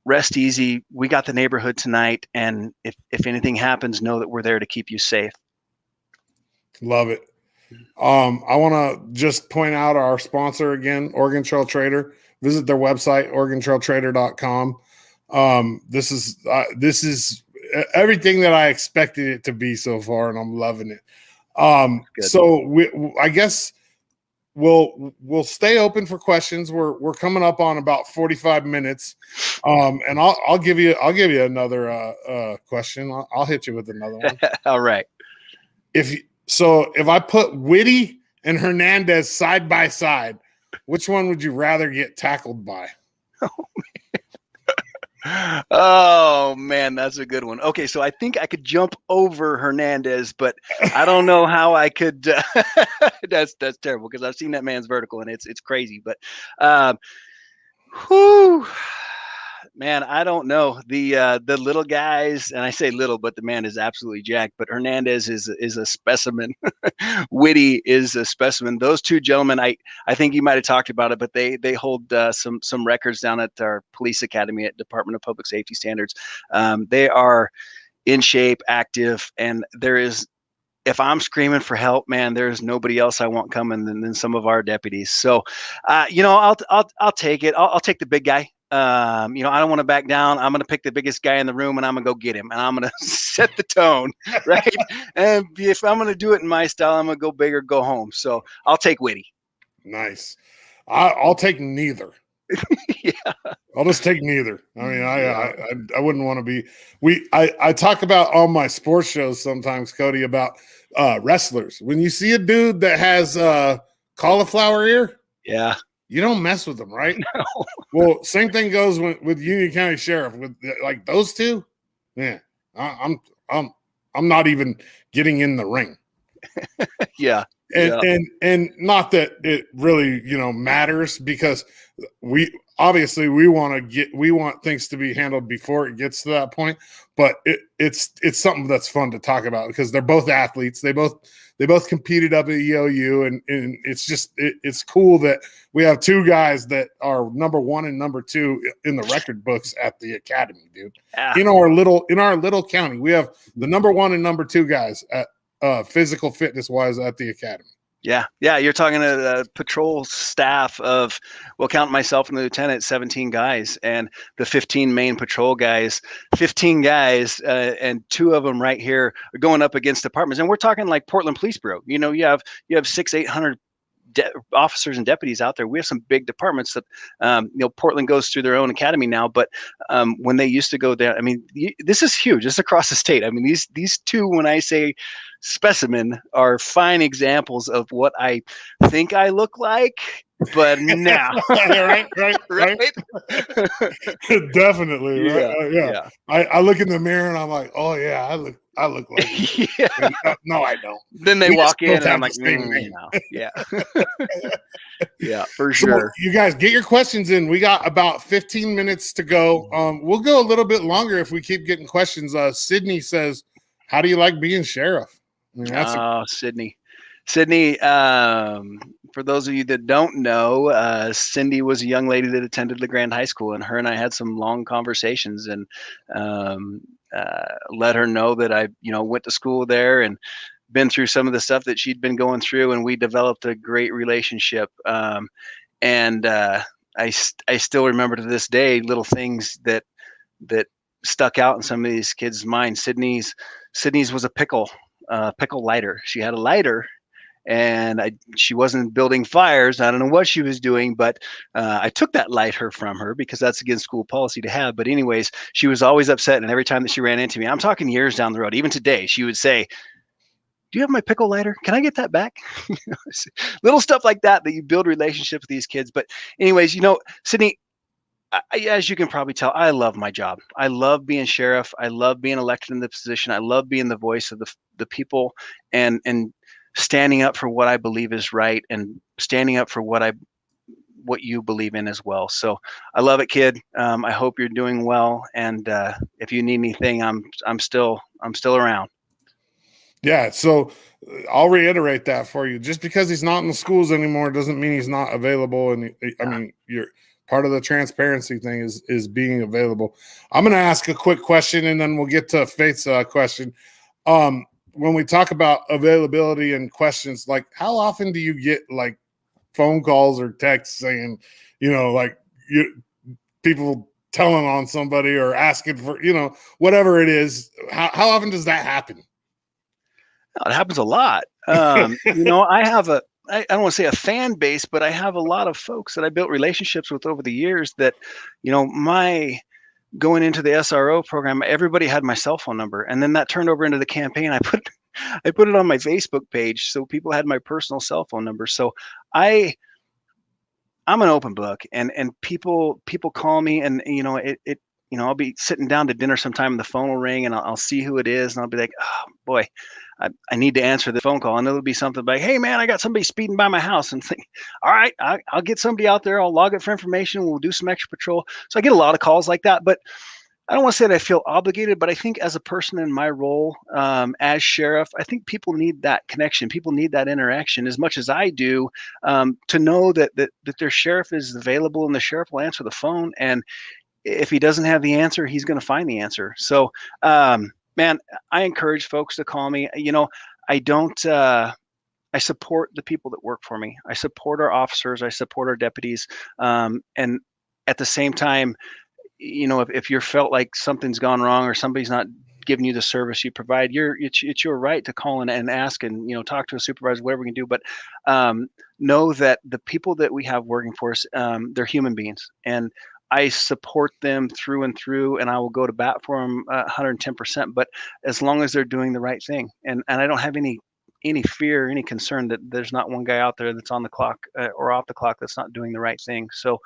rest easy. We got the neighborhood tonight. And if anything happens, know that we're there to keep you safe. Love it. I want to just point out our sponsor again, Oregon Trail Trader. Visit their website, OregonTrailTrader.com. This is everything that I expected it to be so far, and I'm loving it. So I guess we'll stay open for questions. We're coming up on about 45 minutes. And I'll give you another question. I'll hit you with another one. All right. If I put Whitty and Hernandez side by side, which one would you rather get tackled by? Oh man, that's a good one. Okay, so I think I could jump over Hernandez, but I don't know how I could. That's terrible because I've seen that man's vertical and it's crazy. But, man, I don't know the little guys, and I say little, but the man is absolutely jacked. But Hernandez is a specimen. Whitty is a specimen. Those two gentlemen, I think you might have talked about it, but they hold some records down at our police academy at Department of Public Safety Standards. They are in shape, active, and there is. If I'm screaming for help, man, there's nobody else I want coming than some of our deputies. So, I'll take it. I'll take the big guy. I don't want to back down. I'm going to pick the biggest guy in the room and I'm going to go get him and I'm going to set the tone, right? And if I'm going to do it in my style, I'm going to go big or go home. So I'll take Whitty. Nice. I'll take neither. Yeah. I'll just take neither. I mean, I wouldn't want to be. I talk about on my sports shows sometimes, Cody, about wrestlers. When you see a dude that has cauliflower ear, yeah, you don't mess with them, right? No. Well, same thing goes with Union County Sheriff. With like those two, yeah, I'm not even getting in the ring. Yeah. and Yeah. and not that it really matters, because we obviously we want things to be handled before it gets to that point, but it's something that's fun to talk about because they're both athletes. They both competed up at EOU, and it's cool that we have two guys that are number one and number two in the record books at the academy, dude. Yeah. In our little county, we have the number one and number two guys at physical fitness wise at the academy. Yeah. Yeah. You're talking to the patrol staff of, well, count myself and the lieutenant, 17 guys, and the 15 main patrol guys, 15 guys, and two of them right here are going up against departments. And we're talking like Portland Police Bureau. You have 800 officers and deputies out there. We have some big departments that, Portland goes through their own academy now, but when they used to go there, I mean, this is huge. This is across the state. I mean, these two, when I say specimen, are fine examples of what I think I look like, but now. right. Definitely. Yeah, Right? Yeah. I look in the mirror and I'm like, oh yeah, I look like you. Yeah. And, no, I don't. Then they We walk just in both and I'm have like, the same name. no. Yeah. Yeah, for So sure. you guys get your questions in. We got about 15 minutes to go. We'll go a little bit longer if we keep getting questions. Sydney says, how do you like being sheriff? I mean, Sydney. Sydney, for those of you that don't know, Cindy was a young lady that attended LeGrand High School, and her and I had some long conversations, and let her know that I, went to school there and been through some of the stuff that she'd been going through, and we developed a great relationship. And I still remember to this day little things that stuck out in some of these kids' minds. Sydney's was a pickle lighter. She had a lighter, and she wasn't building fires. I don't know what she was doing, but I took that lighter from her because that's against school policy to have. But anyways, she was always upset, and every time that she ran into me, I'm talking years down the road, even today, she would say, do you have my pickle lighter? Can I get that back? Little stuff like that you build relationships with these kids. But anyways, Sydney, as you can probably tell, I love my job. I love being sheriff. I love being elected in the position. I love being the voice of the people, and standing up for what I believe is right, and standing up for what you believe in as well. So I love it, kid. I hope you're doing well. And if you need anything, I'm still around. Yeah, so I'll reiterate that for you. Just because he's not in the schools anymore doesn't mean he's not available. And I mean, you're part of the transparency thing is being available. I'm going to ask a quick question, and then we'll get to Faith's question. When we talk about availability and questions, like how often do you get like phone calls or texts saying, people telling on somebody or asking for, whatever it is? How often does that happen? It happens a lot. I have I don't want to say a fan base, but I have a lot of folks that I built relationships with over the years that, my going into the SRO program, everybody had my cell phone number. And then that turned over into the campaign. I put it on my Facebook page, so people had my personal cell phone number. So I'm an open book, and people call me, and I'll be sitting down to dinner sometime and the phone will ring, and I'll see who it is, and I'll be like, oh boy, I need to answer the phone call. And it'll be something like, hey man, I got somebody speeding by my house. And think, all right, I'll get somebody out there. I'll log it for information. We'll do some extra patrol. So I get a lot of calls like that, but I don't want to say that I feel obligated, but I think as a person in my role as sheriff, I think people need that connection. People need that interaction as much as I do, to know that their sheriff is available, and the sheriff will answer the phone. And if he doesn't have the answer, he's going to find the answer. So, man, I encourage folks to call me. I don't. I support the people that work for me. I support our officers. I support our deputies. And at the same time, if you're felt like something's gone wrong or somebody's not giving you the service you provide, it's your right to call in and ask, and talk to a supervisor, whatever we can do. But know that the people that we have working for us, they're human beings, and I support them through and through, and I will go to bat for them 110%. But as long as they're doing the right thing, and I don't have any fear, any concern that there's not one guy out there that's on the clock or off the clock that's not doing the right thing. So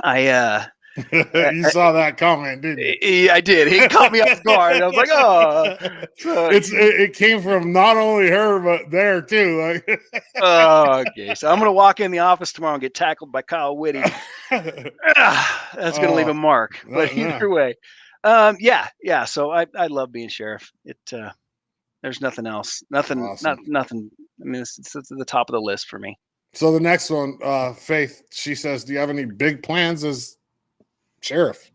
I You saw that comment, didn't you? I did. He caught me off guard. I was like, oh. So, it came from not only her, but there too. Like, okay. So I'm going to walk in the office tomorrow and get tackled by Kyle Whitty. That's going to leave a mark. But either way, yeah. So I love being sheriff. There's nothing else. Nothing. Awesome. Nothing. I mean, it's at the top of the list for me. So the next one, Faith, she says, do you have any big plans as sheriff?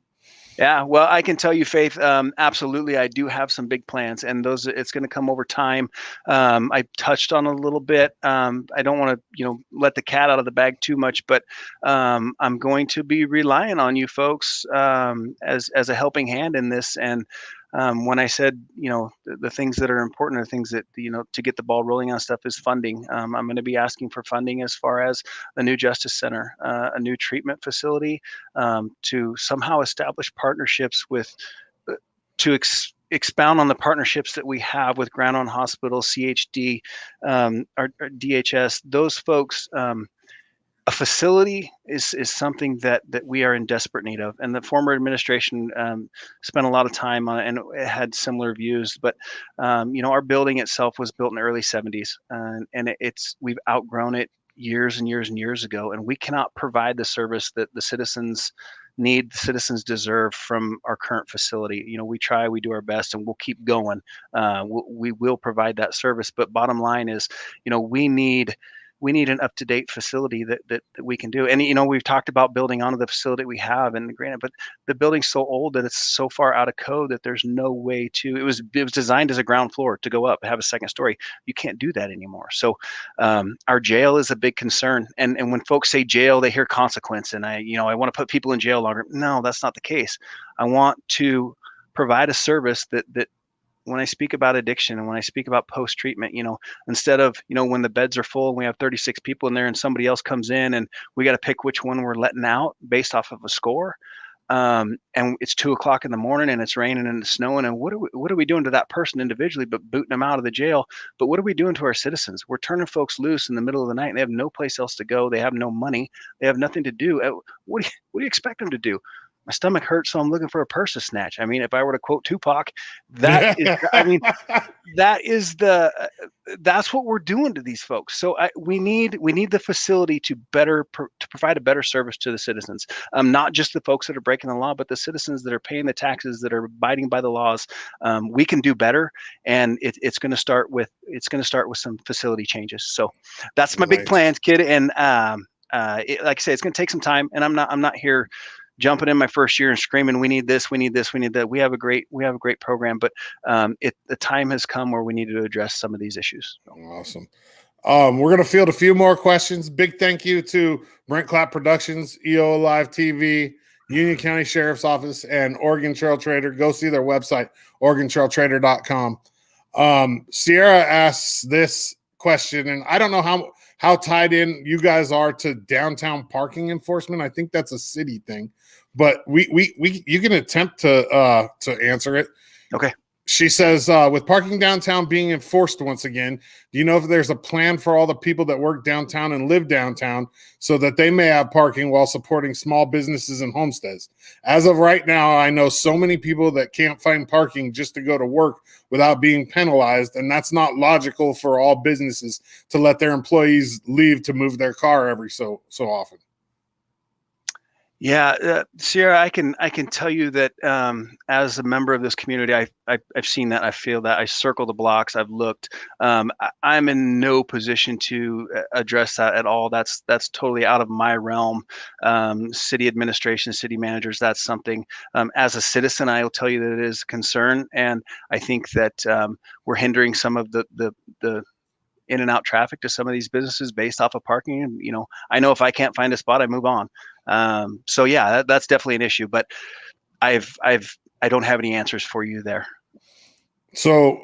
Yeah, well, I can tell you, Faith, absolutely, I do have some big plans, and it's going to come over time. I touched on a little bit. I don't want to, let the cat out of the bag too much, but I'm going to be relying on you folks as a helping hand in this. And when I said, the things that are important are things that, to get the ball rolling on stuff is funding. I'm going to be asking for funding as far as a new justice center, a new treatment facility, to somehow establish partnerships with, expound on the partnerships that we have with Grand Island Hospital, CHD, or DHS. Those folks, a facility is something that we are in desperate need of, and the former administration spent a lot of time on it, and it had similar views. But our building itself was built in the early 70s, and we've outgrown it years and years and years ago, and we cannot provide the service that the citizens need, the citizens deserve from our current facility. We try, we do our best, and we'll keep going. We will provide that service, but bottom line is, we need an up-to-date facility that we can do. And, we've talked about building onto the facility we have, and granted, but the building's so old that it's so far out of code that there's no way to, it was designed as a ground floor to go up, have a second story. You can't do that anymore. So our jail is a big concern. And when folks say jail, they hear consequence. And I want to put people in jail longer. No, that's not the case. I want to provide a service that when I speak about addiction and when I speak about post-treatment, instead of, when the beds are full and we have 36 people in there and somebody else comes in and we got to pick which one we're letting out based off of a score. And it's 2:00 in the morning and it's raining and it's snowing. And what are we doing to that person individually, but booting them out of the jail? But what are we doing to our citizens? We're turning folks loose in the middle of the night and they have no place else to go. They have no money. They have nothing to do. What do you expect them to do? My stomach hurts, so I'm looking for a purse to snatch. I mean, if I were to quote Tupac, that's what we're doing to these folks. So we need the facility to provide a better service to the citizens, not just the folks that are breaking the law, but the citizens that are paying the taxes, that are abiding by the laws. We can do better, and it's going to start with some facility changes. So that's my big plans, kid. And like I say, it's going to take some time, and I'm not here jumping in my first year and screaming, we need this, we need this, we need that. We have a great program, but the time has come where we need to address some of these issues. So. Awesome. We're going to field a few more questions. Big thank you to Brent Clapp Productions, EO Live TV, Union County Sheriff's Office, and Oregon Trail Trader. Go see their website, OregonTrailTrader.com. Sierra asks this question, and I don't know how tied in you guys are to downtown parking enforcement. I think that's a city thing, but you can attempt to answer it. Okay. She says, with parking downtown being enforced once again, do you know if there's a plan for all the people that work downtown and live downtown so that they may have parking while supporting small businesses and homesteads? As of right now, I know so many people that can't find parking just to go to work without being penalized, and that's not logical for all businesses to let their employees leave to move their car every so often. Yeah, Sierra, I can tell you that as a member of this community, I've seen that, I feel that, I circle the blocks, I've looked. I'm in no position to address that at all. That's totally out of my realm. City administration, city managers, that's something. As a citizen, I will tell you that it is a concern, and I think that we're hindering some of the in and out traffic to some of these businesses based off of parking. And, I know if I can't find a spot, I move on. So yeah, that's definitely an issue, but I don't have any answers for you there. So,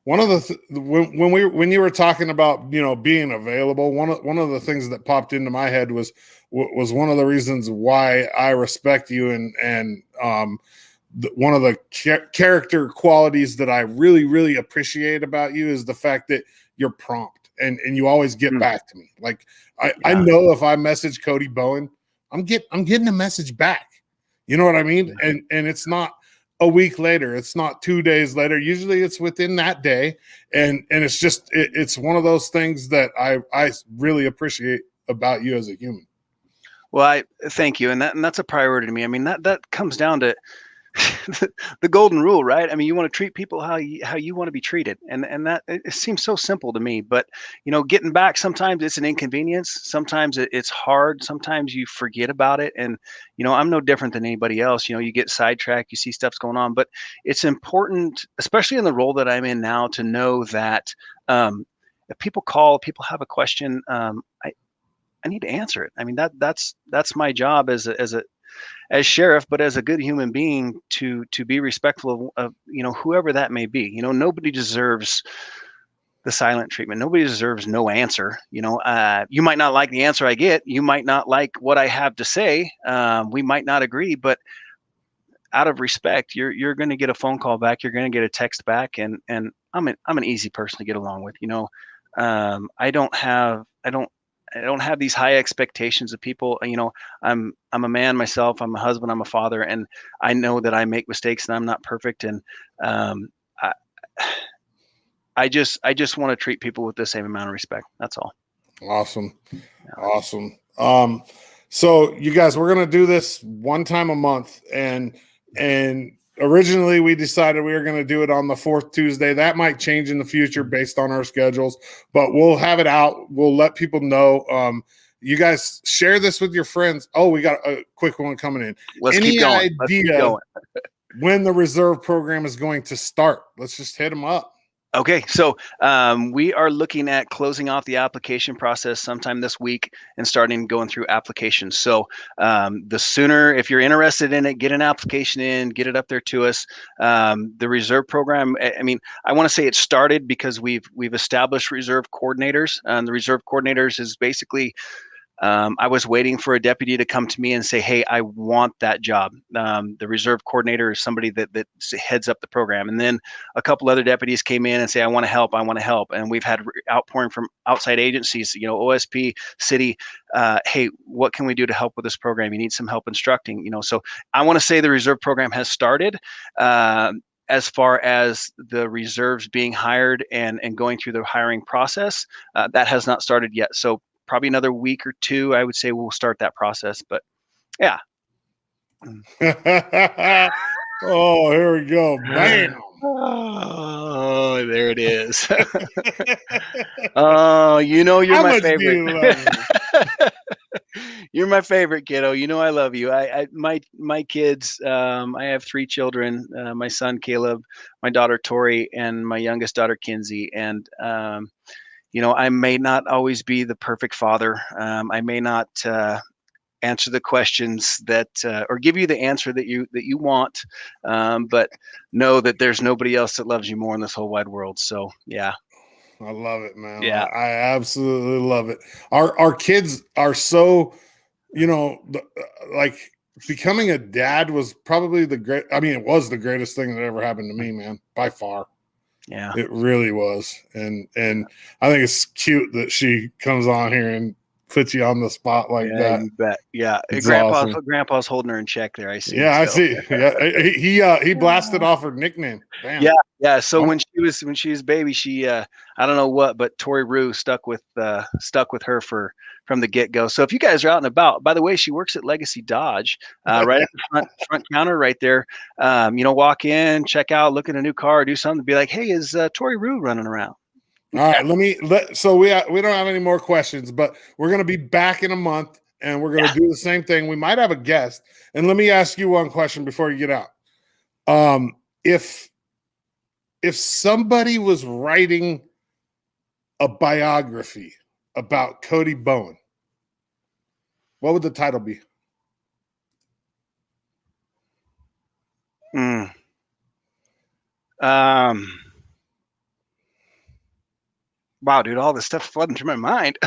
one of the when you were talking about, being available, one of the things that popped into my head was one of the reasons why I respect you, and one of the character qualities that I really, really appreciate about you is the fact that you're prompt and you always get back to me. Like I know if I message Cody Bowen, I'm getting a message back. You know what I mean? And it's not a week later. It's not 2 days later. Usually it's within that day. And it's just, it's one of those things that I really appreciate about you as a human. Well, I thank you. And that's a priority to me. I mean, that comes down to the golden rule, right? I mean, you want to treat people how you want to be treated, and that it seems so simple to me. But getting back, sometimes it's an inconvenience. Sometimes it's hard. Sometimes you forget about it, and I'm no different than anybody else. You get sidetracked, you see stuff's going on, but it's important, especially in the role that I'm in now, to know that if people call, people have a question, I need to answer it. I mean, that's my job as sheriff, but as a good human being to be respectful of whoever that may be. Nobody deserves the silent treatment. Nobody deserves no answer. You might not like the answer I get. You might not like what I have to say. We might not agree, but out of respect, you're going to get a phone call back. You're going to get a text back, and I'm an easy person to get along with. I don't have these high expectations of people. I'm a man myself. I'm a husband. I'm a father, and I know that I make mistakes and I'm not perfect. And I, I just want to treat people with the same amount of respect. That's all. Awesome. Awesome. So you guys, we're going to do this one time a month, and originally we decided we were going to do it on the fourth Tuesday. That might change in the future based on our schedules, but we'll have it out. We'll let people know. You guys share this with your friends. Oh, we got a quick one coming in. Let's keep going. Idea when the reserve program is going to start? Let's just hit them up. Okay, so we are looking at closing off the application process sometime this week and starting going through applications. So the sooner, if you're interested in it, get an application in, get it up there to us. The reserve program, I mean, I want to say it started because we've established reserve coordinators. The reserve coordinators is basically I was waiting for a deputy to come to me and say, "Hey, I want that job." The reserve coordinator is somebody that heads up the program, and then a couple other deputies came in and say, "I want to help. I want to help." And we've had outpouring from outside agencies, OSP, city. Hey, what can we do to help with this program? You need some help instructing. So I want to say the reserve program has started. As far as the reserves being hired and going through the hiring process, that has not started yet. So probably another week or two, I would say we'll start that process. But yeah. Oh, here we go. Bam. Oh, there it is. Oh, you're How my much favorite. do you love me? You're my favorite, kiddo. I love you. My kids. I have 3 children. My son Caleb, my daughter Tori, and my youngest daughter Kinsey. And I may not always be the perfect father. I may not answer the questions that or give you the answer that you want, but know that there's nobody else that loves you more in this whole wide world. So yeah. I love it, man. Yeah. I absolutely love it. Our kids are so, like becoming a dad was probably it was the greatest thing that ever happened to me, man, by far. Yeah, it really was. And I think it's cute that she comes on here and puts you on the spot like that. You bet. Yeah, It's awesome. Grandpa's holding her in check there. I see. Yeah, I see. Yeah, he blasted off her nickname. Bam. Yeah. So when she was a baby, she I don't know what, but Tori Rue stuck with her from the get go. So if you guys are out and about, by the way, she works at Legacy Dodge, right at the front counter right there. Walk in, check out, look at a new car, do something, be like, hey, is Tori Rue running around? All right, so we don't have any more questions, but we're going to be back in a month and we're going to do the same thing. We might have a guest. And let me ask you one question before you get out. If somebody was writing a biography about Cody Bowen, what would the title be? Wow, dude, all this stuff flooding through my mind.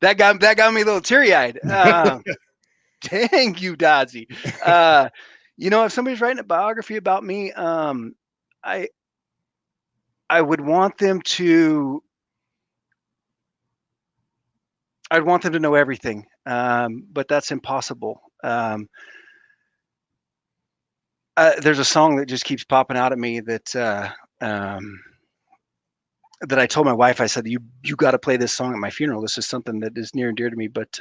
that got me a little teary-eyed. Dang you, Dodzy. If somebody's writing a biography about me, I would want them to know everything. But that's impossible. There's a song that just keeps popping out at me that I told my wife. I said, "You got to play this song at my funeral. This is something that is near and dear to me." But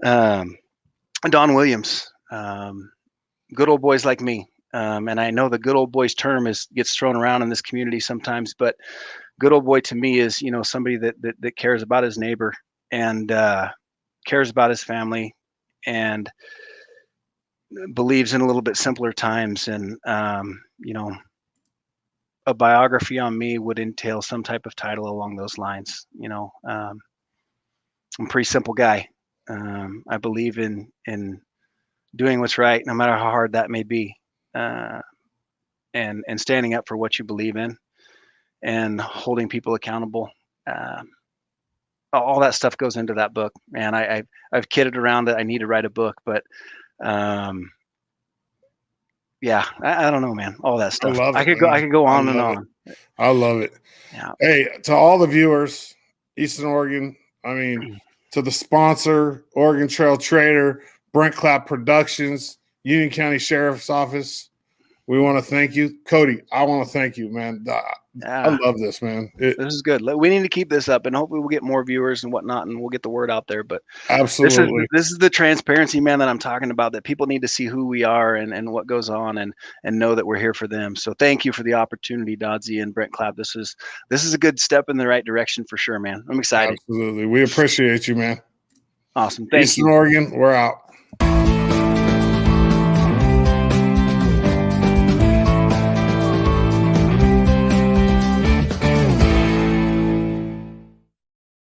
Don Williams, "Good Old Boys Like Me," and I know the "good old boys" term gets thrown around in this community sometimes, but good old boy to me is somebody that cares about his neighbor and cares about his family and believes in a little bit simpler times. And a biography on me would entail some type of title along those lines. I'm a pretty simple guy. I believe in doing what's right, no matter how hard that may be, and standing up for what you believe in and holding people accountable. All that stuff goes into that book, man. I've kidded around that I need to write a book, but yeah, I don't know, man. All that I stuff. love I it, could go. I man. could go I on and love it. on. I love it. Yeah. Hey, to all the viewers, Eastern Oregon, I mean, to the sponsor, Oregon Trail Trader, Brent Clapp Productions, Union County Sheriff's Office, we want to thank you. Cody, I want to thank you, man. I Yeah. love this, man. This is good. We need to keep this up, and hopefully we'll get more viewers and whatnot, and we'll get the word out there. But Absolutely. this is the transparency, man, that I'm talking about. That people need to see who we are and what goes on, and know that we're here for them. So thank you for the opportunity, Dodzy and Brent Clapp. This is a good step in the right direction for sure, man. I'm excited. Absolutely. We appreciate you, man. Awesome. Thank Eastern you. Oregon, we're out.